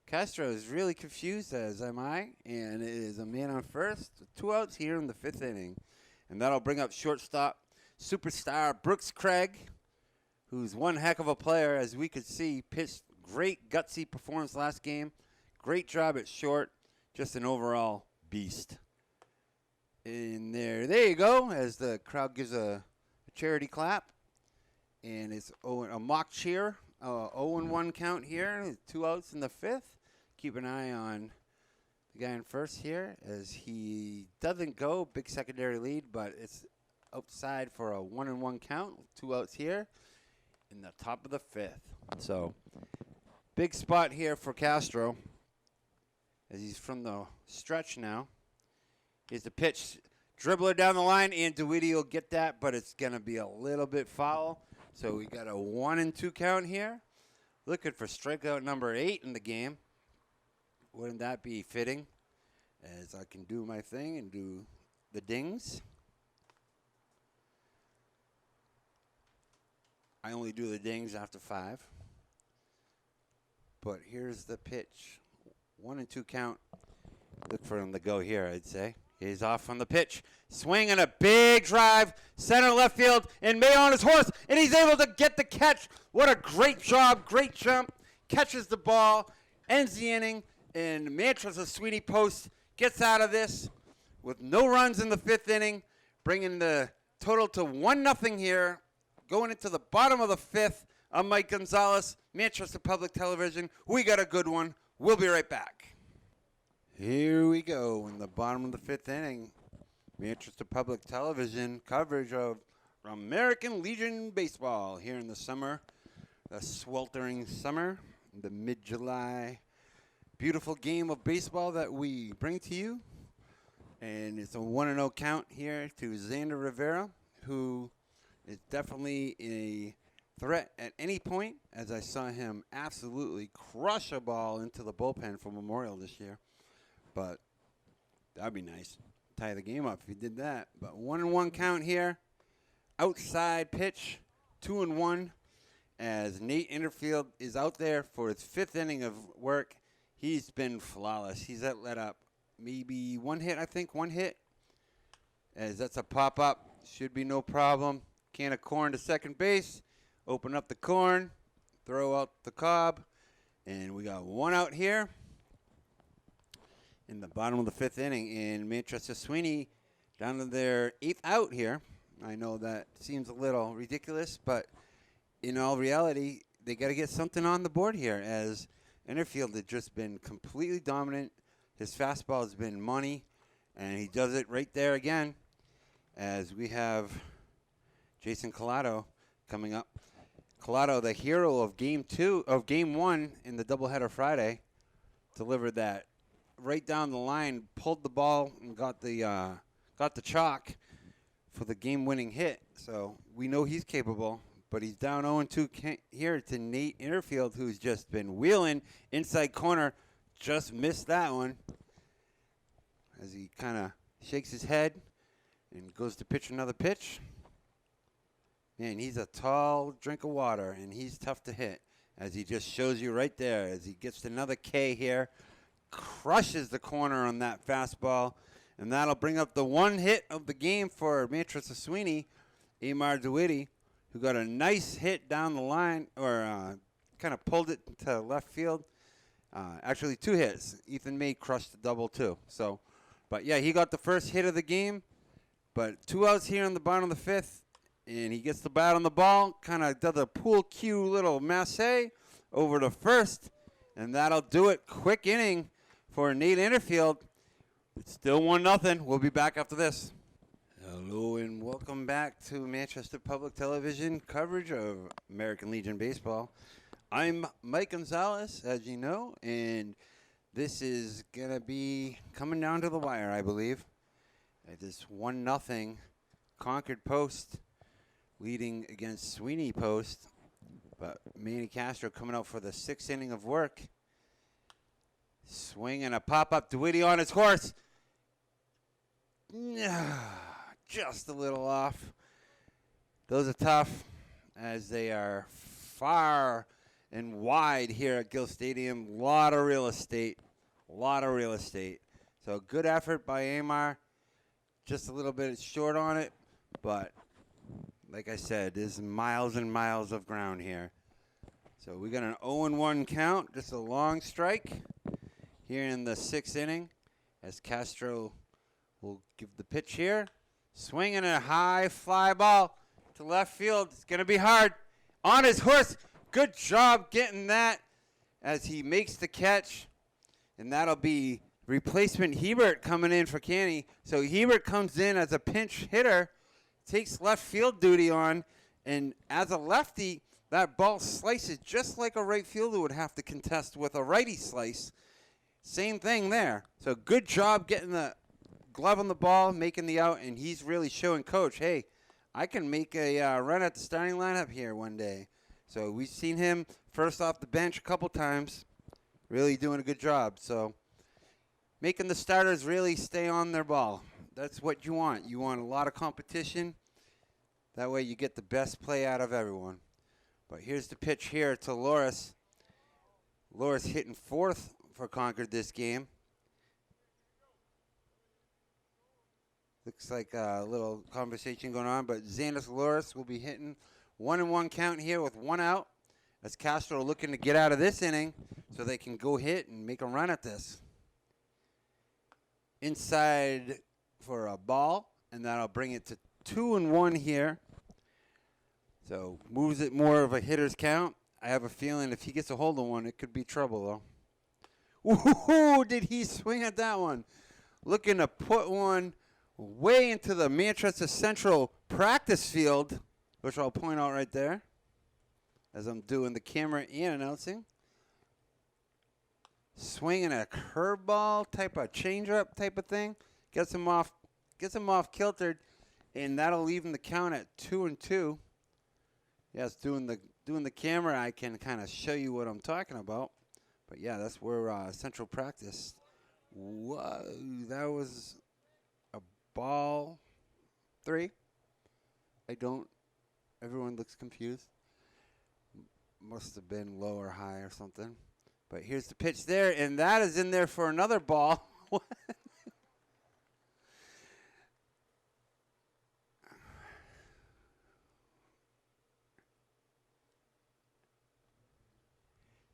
Castro is really confused, as am I. And it is a man on first. 2 outs here in the 5th inning. And that'll bring up shortstop superstar Brooks Craig, who's one heck of a player, as we could see. Pitched great gutsy performance last game. Great job at short. Just an overall beast. And there you go, as the crowd gives a charity clap. And it's a mock cheer. 0-1 count here. 2 outs in the 5th. Keep an eye on the guy in first here, as he doesn't go. Big secondary lead, but it's outside for a 1-1 count. 2 outs here in the top of the 5th. So, big spot here for Castro, as he's from the stretch now. Here's the pitch. Dribbler down the line, and DeWitty will get that, but it's going to be a little bit foul. So we got a 1-2 count here. Looking for strikeout number 8 in the game. Wouldn't that be fitting? As I can do my thing and do the dings. I only do the dings after 5. But here's the pitch. 1-2 count. Look for him to go here, I'd say. He's off on the pitch. Swinging a big drive. Center left field. And May on his horse. And he's able to get the catch. What a great job. Great jump. Catches the ball. Ends the inning. And Manchester Sweeney Post gets out of this with no runs in the 5th inning. Bringing the total to 1-0 here. Going into the bottom of the 5th. I'm Mike Gonzalez. Manchester Public Television. We got a good one. We'll be right back. Here we go in the bottom of the 5th inning. Manchester Public Television coverage of American Legion Baseball here in the summer. The sweltering summer, the mid-July beautiful game of baseball that we bring to you. And it's a 1-0 count here to Xander Rivera, who is definitely a threat at any point, as I saw him absolutely crush a ball into the bullpen for Memorial this year. But that'd be nice. Tie the game up if he did that. But 1-1 count here. Outside pitch, 2-1. As Nate Innerfield is out there for his 5th inning of work. He's been flawless. He's let up maybe 1 hit, I think. 1 hit. As that's a pop-up. Should be no problem. Can of corn to second base. Open up the corn. Throw out the cob. And we got 1 out here in the bottom of the 5th inning. And Manchester Sweeney down to their 8th out here. I know that seems a little ridiculous, but in all reality, they got to get something on the board here, as Innerfield has just been completely dominant. His fastball has been money, and he does it right there again, as we have Jason Collado coming up. Collado, the hero of Game 1 in the doubleheader Friday, delivered that right down the line, pulled the ball, and got the chalk for the game-winning hit. So we know he's capable, but he's down 0-2 here to Nate Innerfield, who's just been wheeling inside corner. Just missed that one, as he kind of shakes his head and goes to pitch another pitch. Man, he's a tall drink of water, and he's tough to hit, as he just shows you right there, as he gets another K here. Crushes the corner on that fastball, and that'll bring up the 1 hit of the game for Manchester Sweeney, Amar DeWitty, who got a nice hit down the line, or kind of pulled it to left field. Actually, 2 hits. Ethan May crushed the double, too. So, but, yeah, he got the first hit of the game. But 2 outs here in the bottom of the 5th, and he gets the bat on the ball, kind of does a pool cue little masse over to first, and that'll do it. Quick inning for Nate Innerfield. It's still 1-0. We'll be back after this. Hello and welcome back to Manchester Public Television coverage of American Legion Baseball. I'm Mike Gonzalez, as you know, and this is going to be coming down to the wire, I believe. This 1-0 Concord Post leading against Sweeney Post, but Manny Castro coming out for the 6th inning of work. Swinging a pop-up, DeWitty on his horse. Just a little off. Those are tough, as they are far and wide here at Gill Stadium. Lot of real estate. So good effort by Amar. just a little bit short on it, but like I said, there's miles and miles of ground here. So we got an 0-1 count, just a long strike here in the 6th inning as Castro will give the pitch here. Swinging a high fly ball to left field. It's going to be hard. On his horse. Good job getting that as he makes the catch. And that'll be replacement Hebert coming in for Canny. So Hebert comes in as a pinch hitter, takes left field duty on, and as a lefty, that ball slices just like a right fielder would have to contest with a righty slice. Same thing there. So good job getting the glove on the ball, making the out, and he's really showing Coach, hey, I can make a run at the starting lineup here one day. So we've seen him first off the bench a couple times, really doing a good job. So making the starters really stay on their ball. That's what you want. You want a lot of competition. That way you get the best play out of everyone. But here's the pitch here to Loris. Loris hitting 4th for Concord this game. Looks like a little conversation going on, but Xanis Loris will be hitting 1-1 count here with 1 out as Castro looking to get out of this inning so they can go hit and make a run at this. Inside for a ball, and that'll bring it to 2-1 here. So moves it more of a hitter's count. I have a feeling if he gets a hold of one, it could be trouble, though. Ooh, did he swing at that one? Looking to put one way into the Manchester Central practice field, which I'll point out right there as I'm doing the camera and announcing. Swinging a curveball type of changeup type of thing. Gets him off kiltered, and that'll leave him the count at 2-2. Yes, doing the camera, I can kind of show you what I'm talking about. But yeah, that's where Central practice. Whoa, that was a ball 3. Everyone looks confused. Must have been low or high or something. But here's the pitch there, and that is in there for another ball.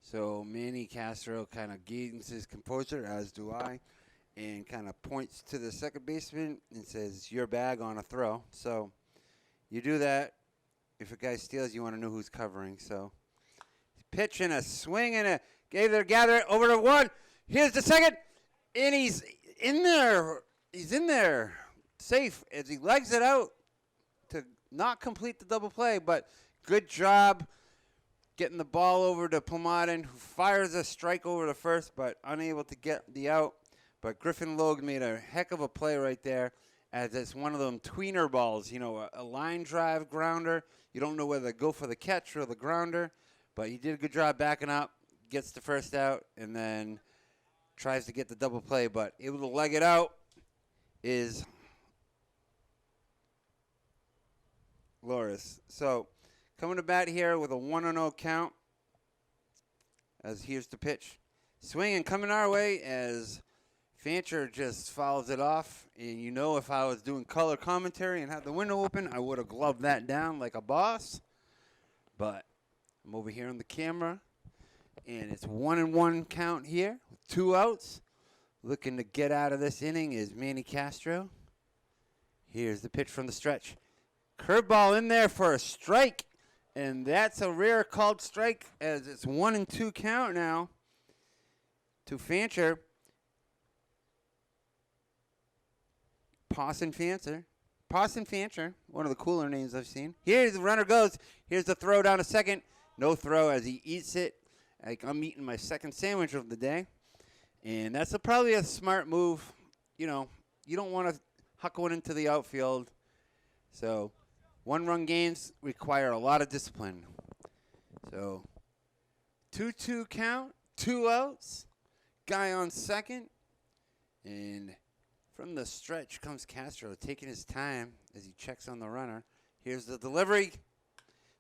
So Manny Castro kind of gains his composure, as do I, and kind of points to the second baseman and says, your bag on a throw. So you do that. If a guy steals, you want to know who's covering. So pitch and a swing and a gather it over to 1. Here's the second, and he's in there. He's in there safe as he legs it out to not complete the double play, but good job getting the ball over to Plomaden, who fires a strike over to first, but unable to get the out. But Griffin Logue made a heck of a play right there, as it's one of them tweener balls, a line drive grounder. You don't know whether to go for the catch or the grounder, but he did a good job backing up, gets the first out, and then tries to get the double play, but able to leg it out is Loris. So coming to bat here with a 1-0 count, as here's the pitch. Swinging coming our way as Fancher just fouls it off. And if I was doing color commentary and had the window open, I would have gloved that down like a boss. But I'm over here on the camera, and it's 1-1 count here with 2 outs. Looking to get out of this inning is Manny Castro. Here's the pitch from the stretch. Curveball in there for a strike. And that's a rare called strike, as it's 1-2 count now to Fancher. Pawson Fancher, one of the cooler names I've seen. Here's the runner goes. Here's the throw down to second. No throw as he eats it. Like I'm eating my second sandwich of the day. And that's probably a smart move. You don't want to huck one into the outfield. So 1-run games require a lot of discipline. So 2-2 count, 2 outs, guy on second, and from the stretch comes Castro, taking his time as he checks on the runner. Here's the delivery.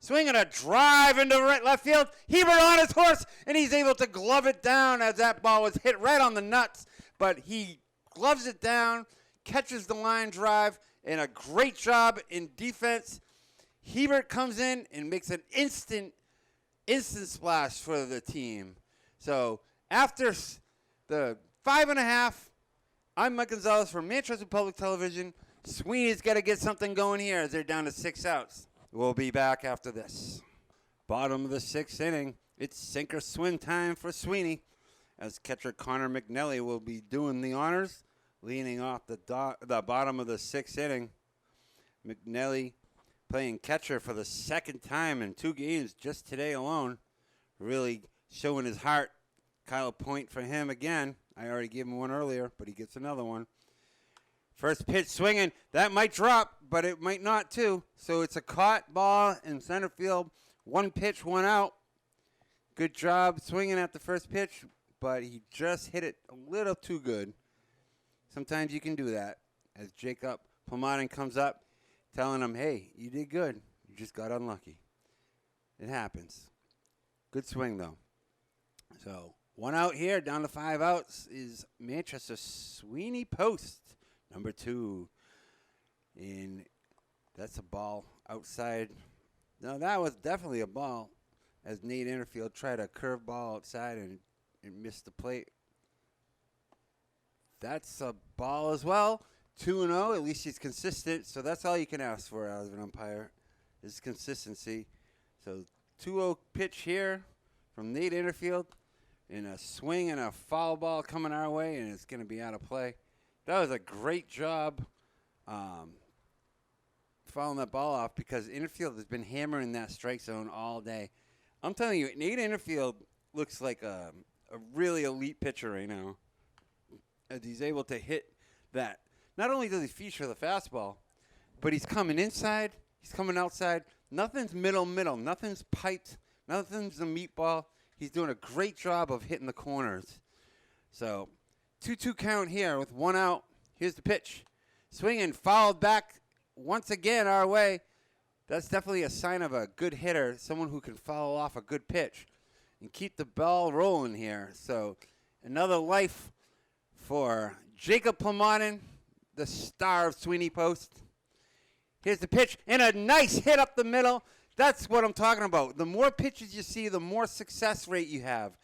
Swinging a drive into left field. Hebert on his horse, and he's able to glove it down as that ball was hit right on the nuts. But he gloves it down, catches the line drive, and a great job in defense. Hebert comes in and makes an instant splash for the team. So after the 5.5, I'm Mike Gonzalez from Manchester Public Television. Sweeney's got to get something going here as they're down to 6 outs. We'll be back after this. Bottom of the 6th inning. It's sink or swim time for Sweeney, as catcher Connor McNally will be doing the honors, leading off the bottom of the 6th inning. McNally playing catcher for the 2nd time in 2 games just today alone. Really showing his heart. Kyle Point for him again. I already gave him one earlier, but he gets another one. First pitch swinging. That might drop, but it might not too. So it's a caught ball in center field. 1 pitch, 1 out. Good job swinging at the first pitch, but he just hit it a little too good. Sometimes you can do that. As Jacob Plamatin comes up, telling him, hey, you did good. You just got unlucky. It happens. Good swing, though. So 1 out here, down to 5 outs, is Manchester Sweeney Post, number 2. And that's a ball outside. No, that was definitely a ball, as Nate Innerfield tried a curveball outside and missed the plate. That's a ball as well. 2-0, at least he's consistent. So that's all you can ask for out of an umpire is consistency. So 2-0 pitch here from Nate Innerfield. And a swing and a foul ball coming our way, and it's going to be out of play. That was a great job fouling that ball off, because Innerfield has been hammering that strike zone all day. I'm telling you, Nate Innerfield looks like a really elite pitcher right now, as he's able to hit that. Not only does he feature the fastball, but he's coming inside, he's coming outside. Nothing's middle. Nothing's piped. Nothing's a meatball. He's doing a great job of hitting the corners. So 2-2 count here with 1 out. Here's the pitch. Swinging, fouled back once again our way. That's definitely a sign of a good hitter, someone who can foul off a good pitch and keep the ball rolling here. So another life for Jacob Plamatin, the star of Sweeney Post. Here's the pitch, and a nice hit up the middle. That's what I'm talking about. The more pitches you see, the more success rate you have,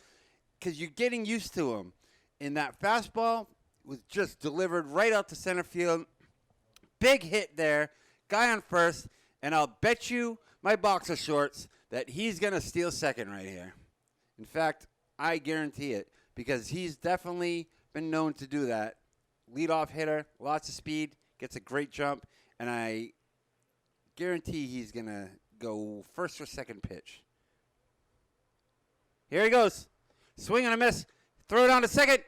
because you're getting used to them. And that fastball was just delivered right out to center field. Big hit there. Guy on first. And I'll bet you my boxer shorts that he's going to steal second right here. In fact, I guarantee it, because he's definitely been known to do that. Leadoff hitter, lots of speed, gets a great jump, and I guarantee he's going to go first or second pitch. Here he goes. Swing and a miss. Throw it on to second.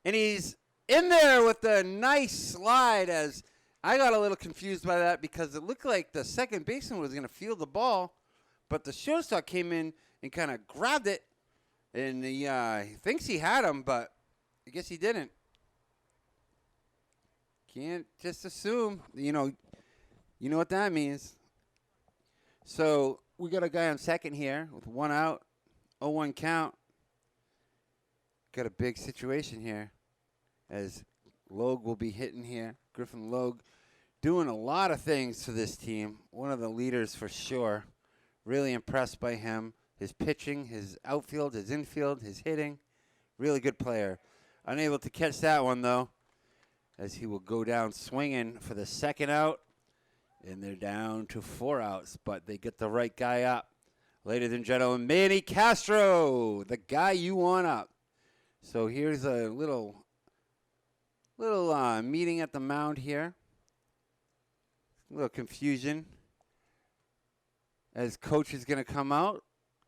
And he's in there with a nice slide, as I got a little confused by that, because it looked like the second baseman was going to field the ball, but the shortstop came in and kind of grabbed it, and he thinks he had him, but I guess he didn't. Can't just assume. You know what that means. So we got a guy on second here with 1 out, 0-1 count. Got a big situation here, as Logue will be hitting here. Griffin Logue doing a lot of things for this team. One of the leaders for sure. Really impressed by him. His pitching, his outfield, his infield, his hitting. Really good player. Unable to catch that one, though, as he will go down swinging for the 2nd out. And they're down to 4 outs, but they get the right guy up. Ladies and gentlemen, Manny Castro, the guy you want up. So here's a little meeting at the mound here. A little confusion, as coach is going to come out,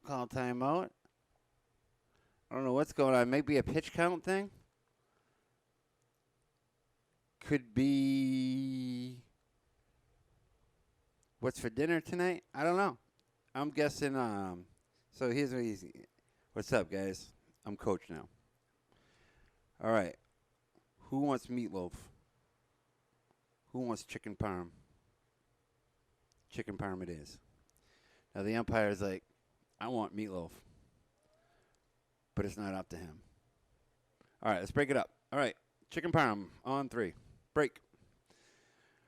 call timeout. I don't know what's going on. Maybe a pitch count thing. Could be what's for dinner tonight? I don't know. I'm guessing. So here's what he's. What's up, guys? I'm coach now. All right. Who wants meatloaf? Who wants chicken parm? Chicken parm it is. Now the umpire's like, I want meatloaf. But it's not up to him. All right, let's break it up. All right, chicken parm on 3. Break.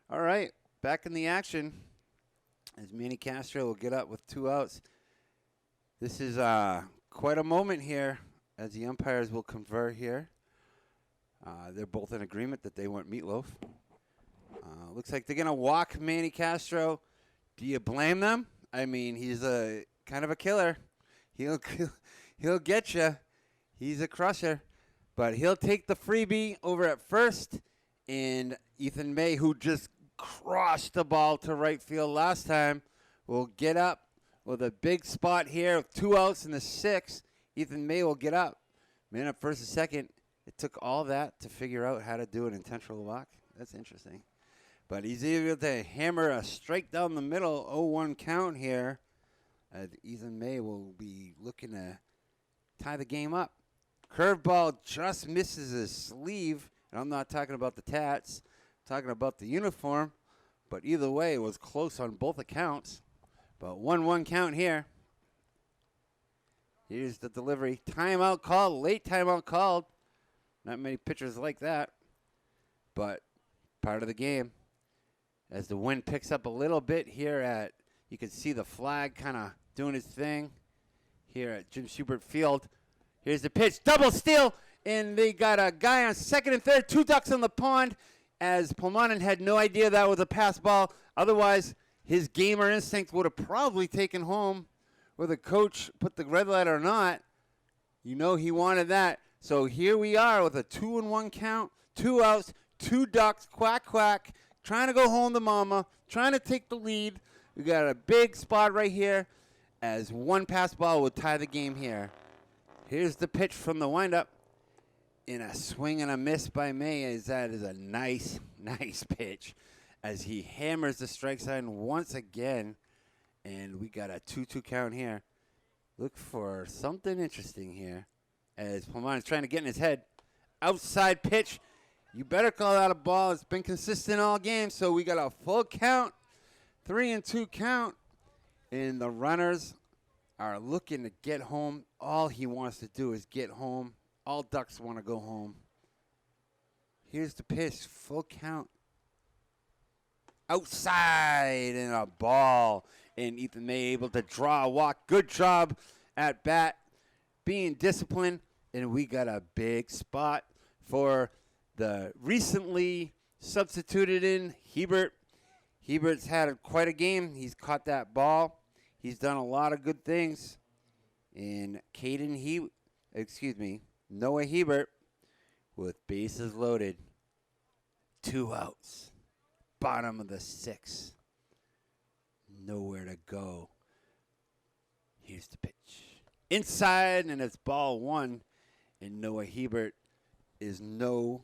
All right, back in the action as Manny Castro will get up with 2 outs. This is quite a moment here as the umpires will confer here. They're both in agreement that they want Meatloaf. Looks like they're going to walk Manny Castro. Do you blame them? I mean, he's a kind of a killer. He'll get you. He's a crusher. But he'll take the freebie over at first. And Ethan May, who just crushed the ball to right field last time, will get up with a big spot here with 2 outs in the 6th. Ethan May will get up. Man up first and second. It took all that to figure out how to do an intentional walk. That's interesting. But he's able to hammer a strike down the middle, 0-1 count here. Ethan May will be looking to tie the game up. Curveball just misses his sleeve. And I'm not talking about the tats. I'm talking about the uniform. But either way, it was close on both accounts. But 1-1 count here. Here's the delivery. Timeout called. Late timeout called. Not many pitchers like that. But part of the game. As the wind picks up a little bit here at, you can see the flag kind of doing its thing here at Jim Schubert Field. Here's the pitch, double steal, and they got a guy on second and third, 2 ducks on the pond, as Palmanen had no idea that was a pass ball. Otherwise, his gamer instinct would have probably taken home, whether the coach put the red light or not. You know he wanted that. So here we are with a 2-1 count, 2 outs, 2 ducks, quack, quack. Trying to go home to mama, trying to take the lead. We got a big spot right here as 1 pass ball will tie the game here. Here's the pitch from the windup. In a swing and a miss by May, that is a nice, nice pitch as he hammers the strike sign once again. And we got a 2-2 count here. Look for something interesting here as Palman is trying to get in his head. Outside pitch. You better call that a ball. It's been consistent all game, so we got a full count, 3-2 count, and the runners are looking to get home. All he wants to do is get home. All ducks want to go home. Here's the pitch, full count. Outside and a ball, and Ethan May able to draw a walk. Good job at bat, being disciplined, and we got a big spot for the recently substituted in Hebert. Hebert's had quite a game. He's caught that ball. He's done a lot of good things. And Noah Hebert with bases loaded. 2 outs. Bottom of the 6th. Nowhere to go. Here's the pitch. Inside, and it's ball 1. And Noah Hebert is no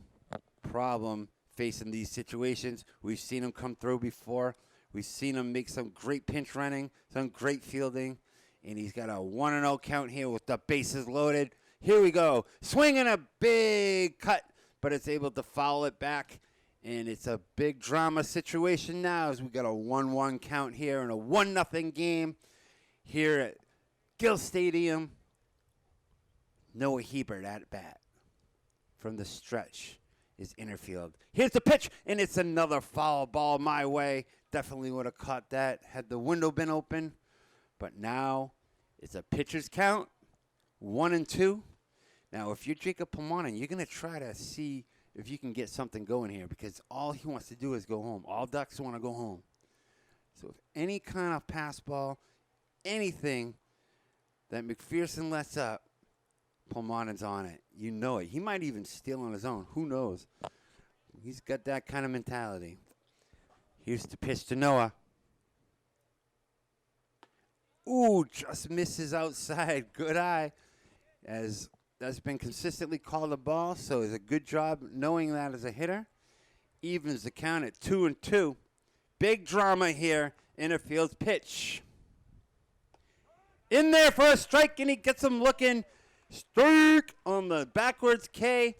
problem facing these situations. We've seen him come through before. We've seen him make some great pinch running, some great fielding, and he's got a 1-0 count here with the bases loaded. Here we go. Swinging a big cut, but it's able to foul it back, and it's a big drama situation now as we got a 1-1 count here in a 1-0 game here at Gill Stadium. Noah Hebert at bat from the stretch is infield. Here's the pitch, and it's another foul ball my way. Definitely would have caught that had the window been open. But now it's a pitcher's count, 1-2. Now, if you're Jacob Palmanen, you're going to try to see if you can get something going here because all he wants to do is go home. All ducks want to go home. So if any kind of pass ball, anything that McPherson lets up, Palmanen's on it. You know it. He might even steal on his own. Who knows? He's got that kind of mentality. Here's the pitch to Noah. Ooh, just misses outside. Good eye. As that's been consistently called a ball, so it's a good job knowing that as a hitter. Evens the count at 2-2. Big drama here. Interfield's pitch. In there for a strike, and he gets him looking. Strike on the backwards K.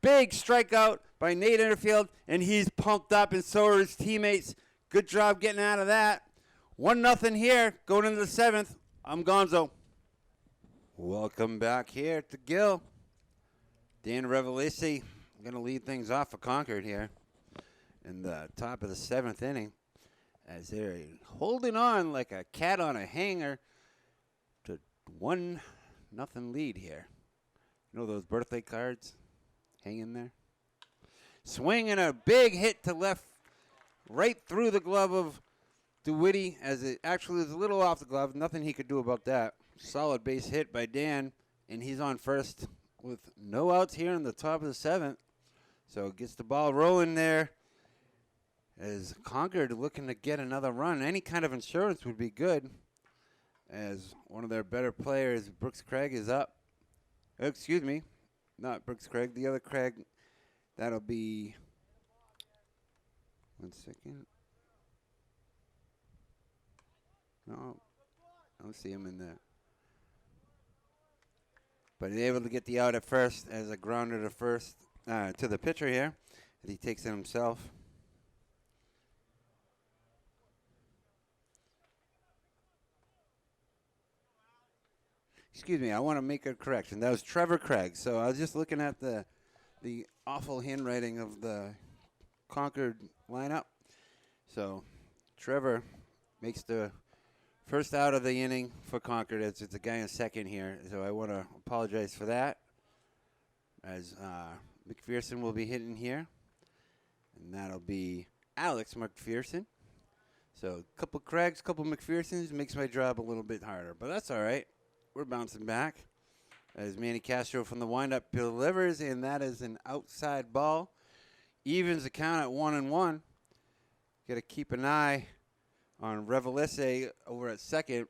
Big strikeout by Nate Interfield, and he's pumped up, and so are his teammates. Good job getting out of that. 1-0 here, going into the 7th. I'm Gonzo. Welcome back here to Gill. Dan Revelisi going to lead things off for Concord here. in the top of the 7th inning as they're holding on like a cat on a hanger to 1-0 lead here. You know those birthday cards hanging there? Swinging a big hit to left, right through the glove of DeWitty, as it actually is a little off the glove. Nothing he could do about that. Solid base hit by Dan, and he's on first with no outs here in the top of the 7th. So gets the ball rolling there as Concord looking to get another run. Any kind of insurance would be good, as one of their better players, Brooks Craig, is up. Excuse me, not Brooks Craig, the other Craig. That'll be, 1 second. No, I don't see him in there. But he's able to get the out at first as a grounder to first, to the pitcher here. And he takes it himself. Excuse me, I want to make a correction. That was Trevor Craig. So I was just looking at the awful handwriting of the Concord lineup. So Trevor makes the first out of the inning for Concord. It's a guy in second here, so I want to apologize for that. As McPherson will be hitting here, and that'll be Alex McPherson. So a couple Craigs, couple McPhersons makes my job a little bit harder, but that's all right. We're bouncing back as Manny Castro from the windup delivers, and that is an outside ball. Evens the count at 1-1. Got to keep an eye on Revelese over at second,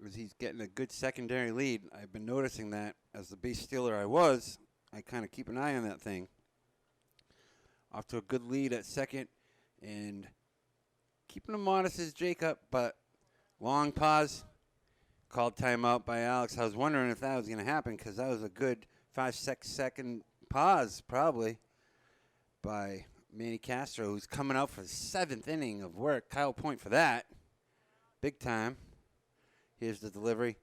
as he's getting a good secondary lead. I've been noticing that as the base stealer I kind of keep an eye on that thing. Off to a good lead at second, and keeping him modest is Jacob, but long pause. Called timeout by Alex. I was wondering if that was going to happen because that was a good 5-6-second pause probably by Manny Castro, who's coming out for the 7th inning of work. Kyle Point for that. Big time. Here's the delivery.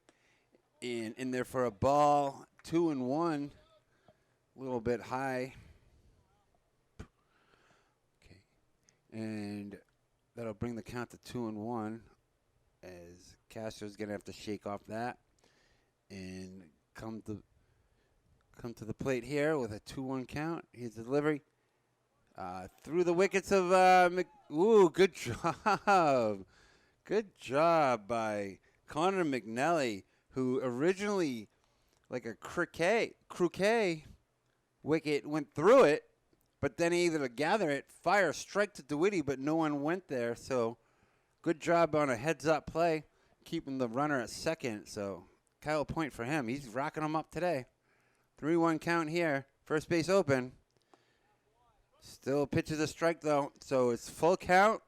And in there for a ball. 2-1. A little bit high. Okay. And that'll bring the count to 2-1 as Castro's going to have to shake off that and come to the plate here with a 2-1 count. Here's the delivery. Through the wickets of good job. Good job by Connor McNally, who originally, like a croquet wicket, went through it, but then he either to gather it, fire, strike to DeWitty, but no one went there. So good job on a heads-up play, keeping the runner at second. So Kyle Point for him. He's rocking them up today. 3-1 count here. First base open. Still pitches a strike, though. So it's full count.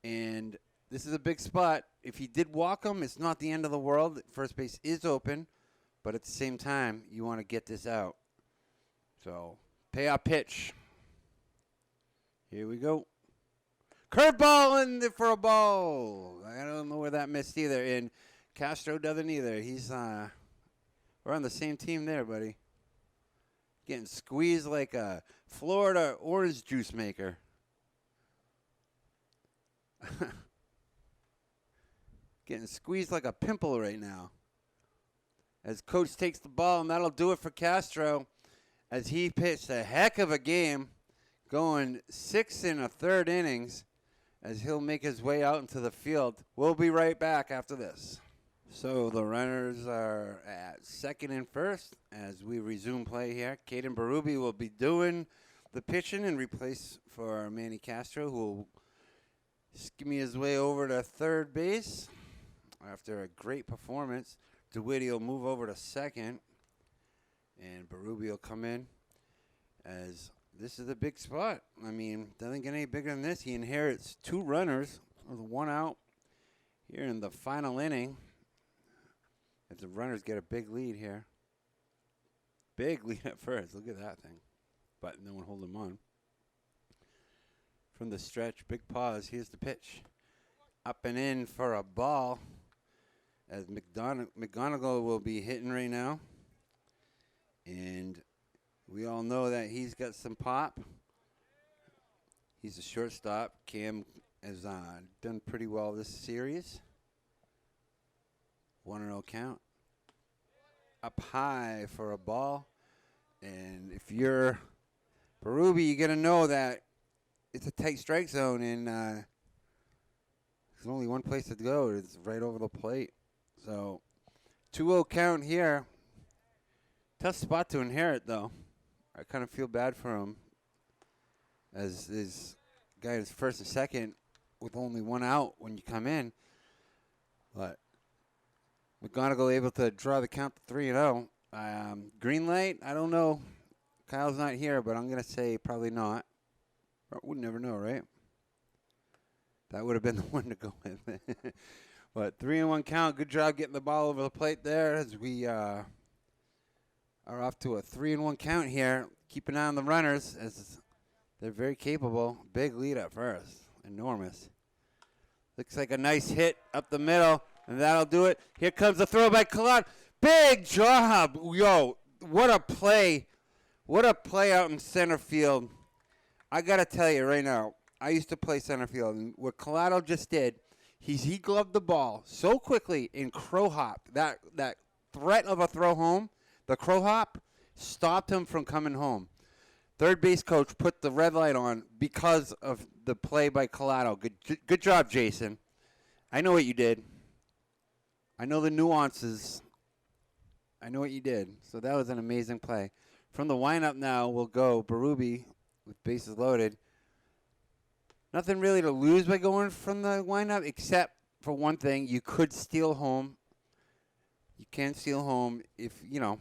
And this is a big spot. If he did walk him, it's not the end of the world. First base is open. But at the same time, you want to get this out. So payoff pitch. Here we go. Curveball in there for a ball. I don't know where that missed either. And Castro doesn't either. He's we're on the same team there, buddy. Getting squeezed like a Florida orange juice maker. Getting squeezed like a pimple right now. As coach takes the ball, and that'll do it for Castro as he pitched a heck of a game, going 6 1/3 innings as he'll make his way out into the field. We'll be right back after this. So the runners are at second and first as we resume play here. Caden Berube will be doing the pitching in replace for Manny Castro, who will skimmy his way over to third base after a great performance. DeWitty will move over to second, and Berube will come in as this is a big spot. I mean, doesn't get any bigger than this. He inherits 2 runners with 1 out here in the final inning. As the runners get a big lead here. Big lead at first. Look at that thing. But no one hold him on. From the stretch, big pause. Here's the pitch. Up and in for a ball. As McGonigal will be hitting right now. And we all know that he's got some pop. He's a shortstop. Cam has done pretty well this series. 1-0 count. Up high for a ball. And if you're Berube, you're going to know that it's a tight strike zone, and there's only one place to go. It's right over the plate. So 2-0 count here. Tough spot to inherit, though. I kind of feel bad for him, as this guy is first and second with only one out when you come in. But McGonigal able to draw the count to 3-0. Green light, I don't know. Kyle's not here, but I'm going to say probably not. We'd never know, right? That would have been the one to go with. But 3-1 count. Good job getting the ball over the plate there as we are off to a 3-1 count here. Keep an eye on the runners as they're very capable. Big lead at first. Enormous. Looks like a nice hit up the middle, and that'll do it. Here comes the throw by Collard. Big job. Yo, what a play. What a play out in center field. I got to tell you right now, I used to play center field, and what Collado just did, he gloved the ball so quickly in crow hop. That threat of a throw home, the crow hop, stopped him from coming home. Third base coach put the red light on because of the play by Collado. Good job, Jason. I know what you did. I know the nuances. I know what you did. So that was an amazing play. From the windup now, we'll go Berube with bases loaded. Nothing really to lose by going from the windup, except for one thing. You could steal home. You can steal home if, you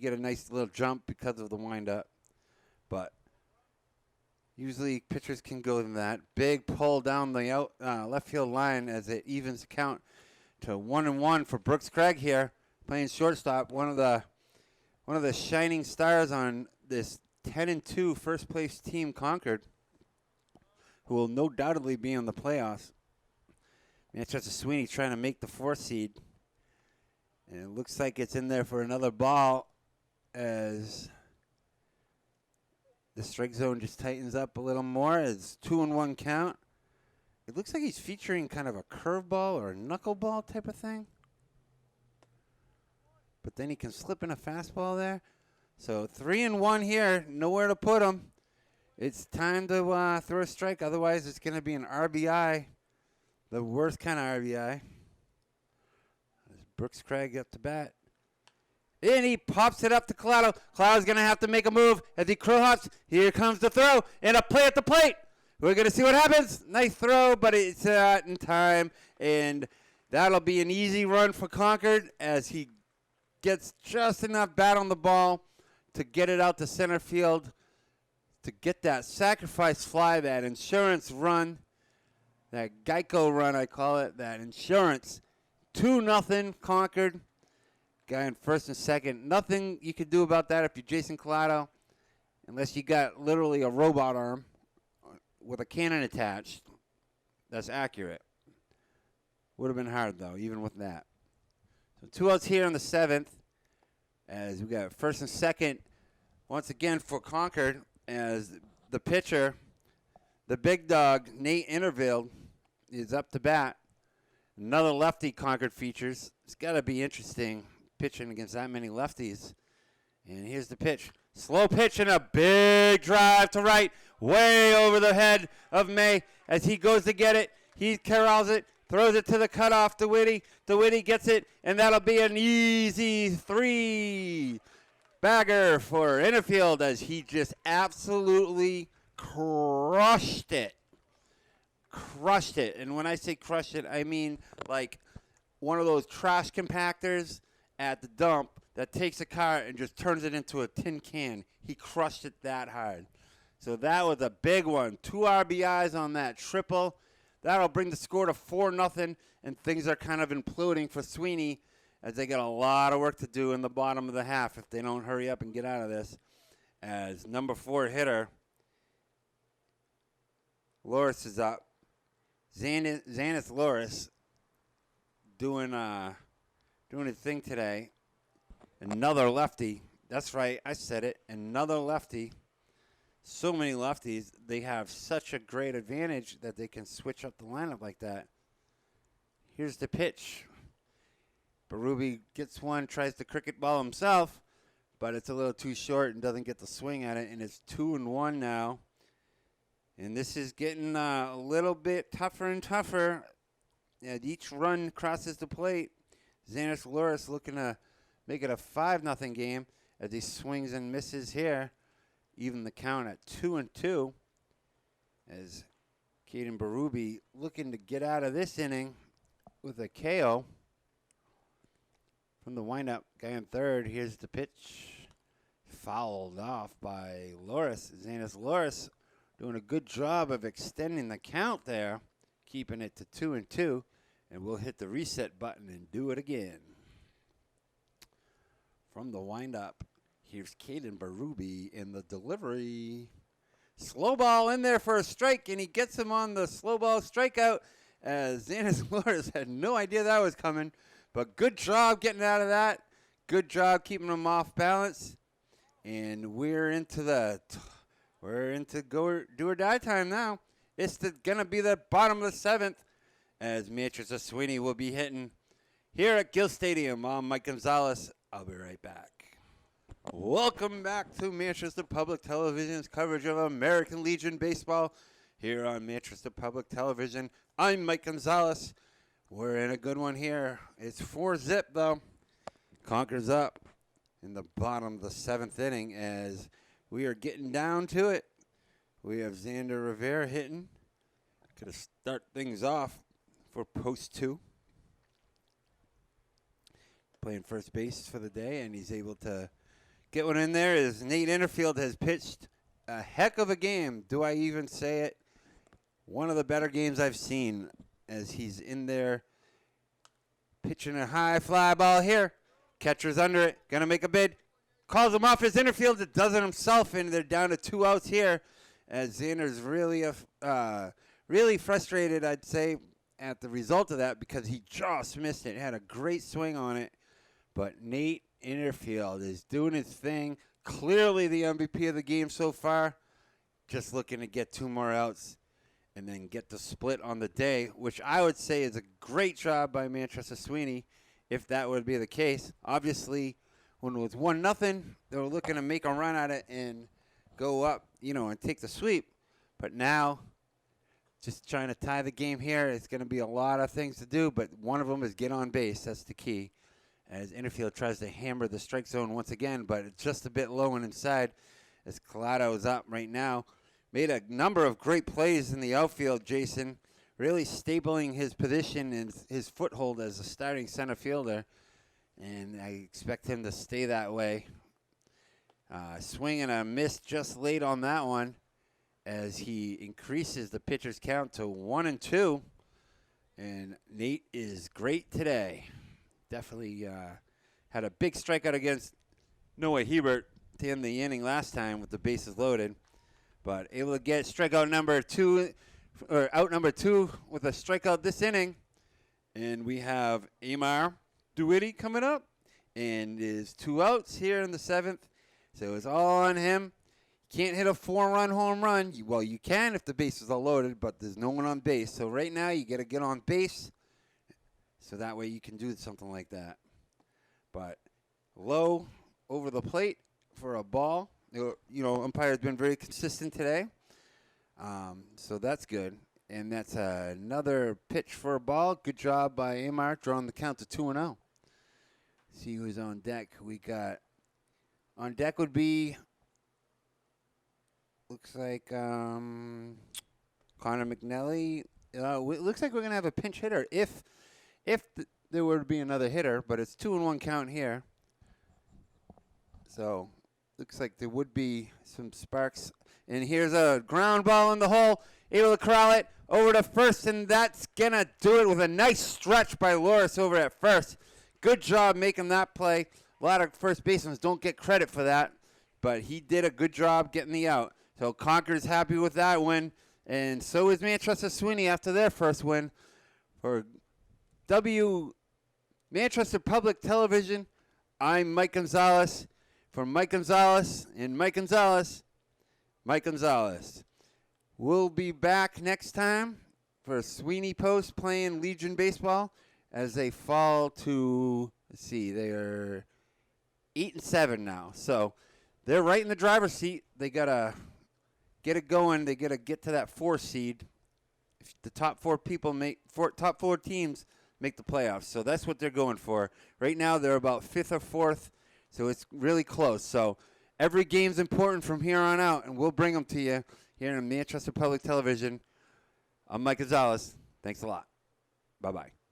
get a nice little jump because of the windup. But usually pitchers can go in that. Big pull down the left field line as it evens the count to 1-1 for Brooks Craig here, playing shortstop. One of the shining stars on this 10-2 first place team, Concord, who will no doubtedly be in the playoffs. Manchester Sweeney trying to make the 4th seed. And it looks like it's in there for another ball as the strike zone just tightens up a little more. It's 2-1 count. It looks like he's featuring kind of a curveball or a knuckleball type of thing. But then he can slip in a fastball there. So 3-1 here. Nowhere to put him. It's time to throw a strike. Otherwise, it's going to be an RBI. The worst kind of RBI. There's Brooks Craig up to bat. And he pops it up to Collado. Collado's going to have to make a move as he crow hops. Here comes the throw and a play at the plate. We're going to see what happens. Nice throw, but it's not in time. And that'll be an easy run for Concord as he gets just enough bat on the ball to get it out to center field, to get that sacrifice fly, that insurance run, that Geico run, I call it, that insurance. 2-0 Concord. Guy in first and second. Nothing you could do about that if you're Jason Collado, unless you got literally a robot arm with a cannon attached that's accurate. Would have been hard, though, even with that. So 2 outs here in the 7th as we got first and second once again for Concord as the pitcher, the big dog, Nate Interville, is up to bat. Another lefty Concord features. It's got to be interesting pitching against that many lefties. And here's the pitch. Slow pitch and a big drive to right, way over the head of May as he goes to get it. He corrals it, throws it to the cutoff to Whitty. DeWitty gets it, and that'll be an easy 3-bagger for Innerfield as he just absolutely crushed it. Crushed it. And when I say crushed it, I mean like one of those trash compactors at the dump that takes a car and just turns it into a tin can. He crushed it that hard. So that was a big one. 2 RBIs on that triple. That'll bring the score to 4-0, and things are kind of imploding for Sweeney as they got a lot of work to do in the bottom of the half if they don't hurry up and get out of this. As number 4 hitter, Loris is up. Xanis Loris doing his thing today. Another lefty. That's right, I said it. Another lefty. so many lefties, they have such a great advantage that they can switch up the lineup like that. Here's the pitch. Berube gets one, tries the cricket ball himself, but it's a little too short and doesn't get the swing at it, and it's 2-1 now. And this is getting a little bit tougher and tougher. As each run crosses the plate, Xander Loris looking to make it a 5-0 game as he swings and misses here. Even the count at 2-2 as Caden Berube looking to get out of this inning with a KO. From the windup, guy on third, here's the pitch. Fouled off by Loris. Xander Loris doing a good job of extending the count there, keeping it to 2-2. And we'll hit the reset button and do it again. From the windup, here's Caden Berube in the delivery. Slow ball in there for a strike, and he gets him on the slow ball strikeout as Xander Loris had no idea that was coming. But good job getting out of that. Good job keeping him off balance. And we're into go do or die time now. It's going to be the bottom of the 7th as Manchester Sweeney will be hitting here at Gill Stadium. I'm Mike Gonzalez. I'll be right back. Welcome back to Manchester Public Television's coverage of American Legion Baseball here on Manchester Public Television. I'm Mike Gonzalez. We're in a good one here. It's 4-0 though. Concord's up in the bottom of the 7th inning as we are getting down to it. We have Xander Rivera hitting. Going to start things off for post 2. Playing first base for the day, and he's able to get one in there as Nate Innerfield has pitched a heck of a game. Do I even say it? One of the better games I've seen as he's in there pitching a high fly ball here. Catcher's under it, going to make a bid. Calls him off his Innerfield. It does it himself, and they're down to 2 outs here as Xander's really frustrated, I'd say, at the result of that because he just missed it. Had a great swing on it, but Nate Innerfield is doing his thing. Clearly the MVP of the game so far. Just looking to get 2 more outs and then get the split on the day, which I would say is a great job by Manchester Sweeney if that would be the case. Obviously, when it was 1-0, they were looking to make a run at it and go up, and take the sweep. But now, just trying to tie the game here. It's going to be a lot of things to do, but one of them is get on base. That's the key. As Innerfield tries to hammer the strike zone once again, but it's just a bit low and inside as Collado is up right now. Made a number of great plays in the outfield, Jason. Really stabilizing his position and his foothold as a starting center fielder. And I expect him to stay that way. Swing and a miss just late on that one as he increases the pitcher's count to 1-2. And Nate is great today. Definitely had a big strikeout against Noah Hebert to end the inning last time with the bases loaded. But able to get strikeout number 2, or out number 2 with a strikeout this inning. And we have Amar Duity coming up and is 2 outs here in the 7th. So it's all on him. Can't hit a 4-run home run. Well, you can if the bases are loaded, but there's no one on base. So right now you got to get on base so that way you can do something like that. But low over the plate for a ball. Umpire's been very consistent today. So that's good. And that's another pitch for a ball. Good job by Amar drawing the count to 2-0. See who's on deck. We got on deck would be, looks like Connor McNally. It looks like we're going to have a pinch hitter if there were to be another hitter, but it's 2-1 count here. So looks like there would be some sparks. And here's a ground ball in the hole. Able to corral it over to first, and that's going to do it with a nice stretch by Loris over at first. Good job making that play. A lot of first basemen don't get credit for that, but he did a good job getting the out. So Concord's happy with that win, and so is Manchester Sweeney after their first win. For Manchester Public Television, I'm Mike Gonzalez. For Mike Gonzalez and Mike Gonzalez, Mike Gonzalez. We'll be back next time for Sweeney Post playing Legion Baseball as they fall to, let's see, they are 8-7 now. So they're right in the driver's seat. They got to get it going. They got to get to that 4 seed. If the top 4 teams make the playoffs. So that's what they're going for. Right now they're about 5th or 4th, so it's really close. So every game's important from here on out, and we'll bring them to you here on Manchester Public Television. I'm Mike Gonzalez. Thanks a lot. Bye-bye.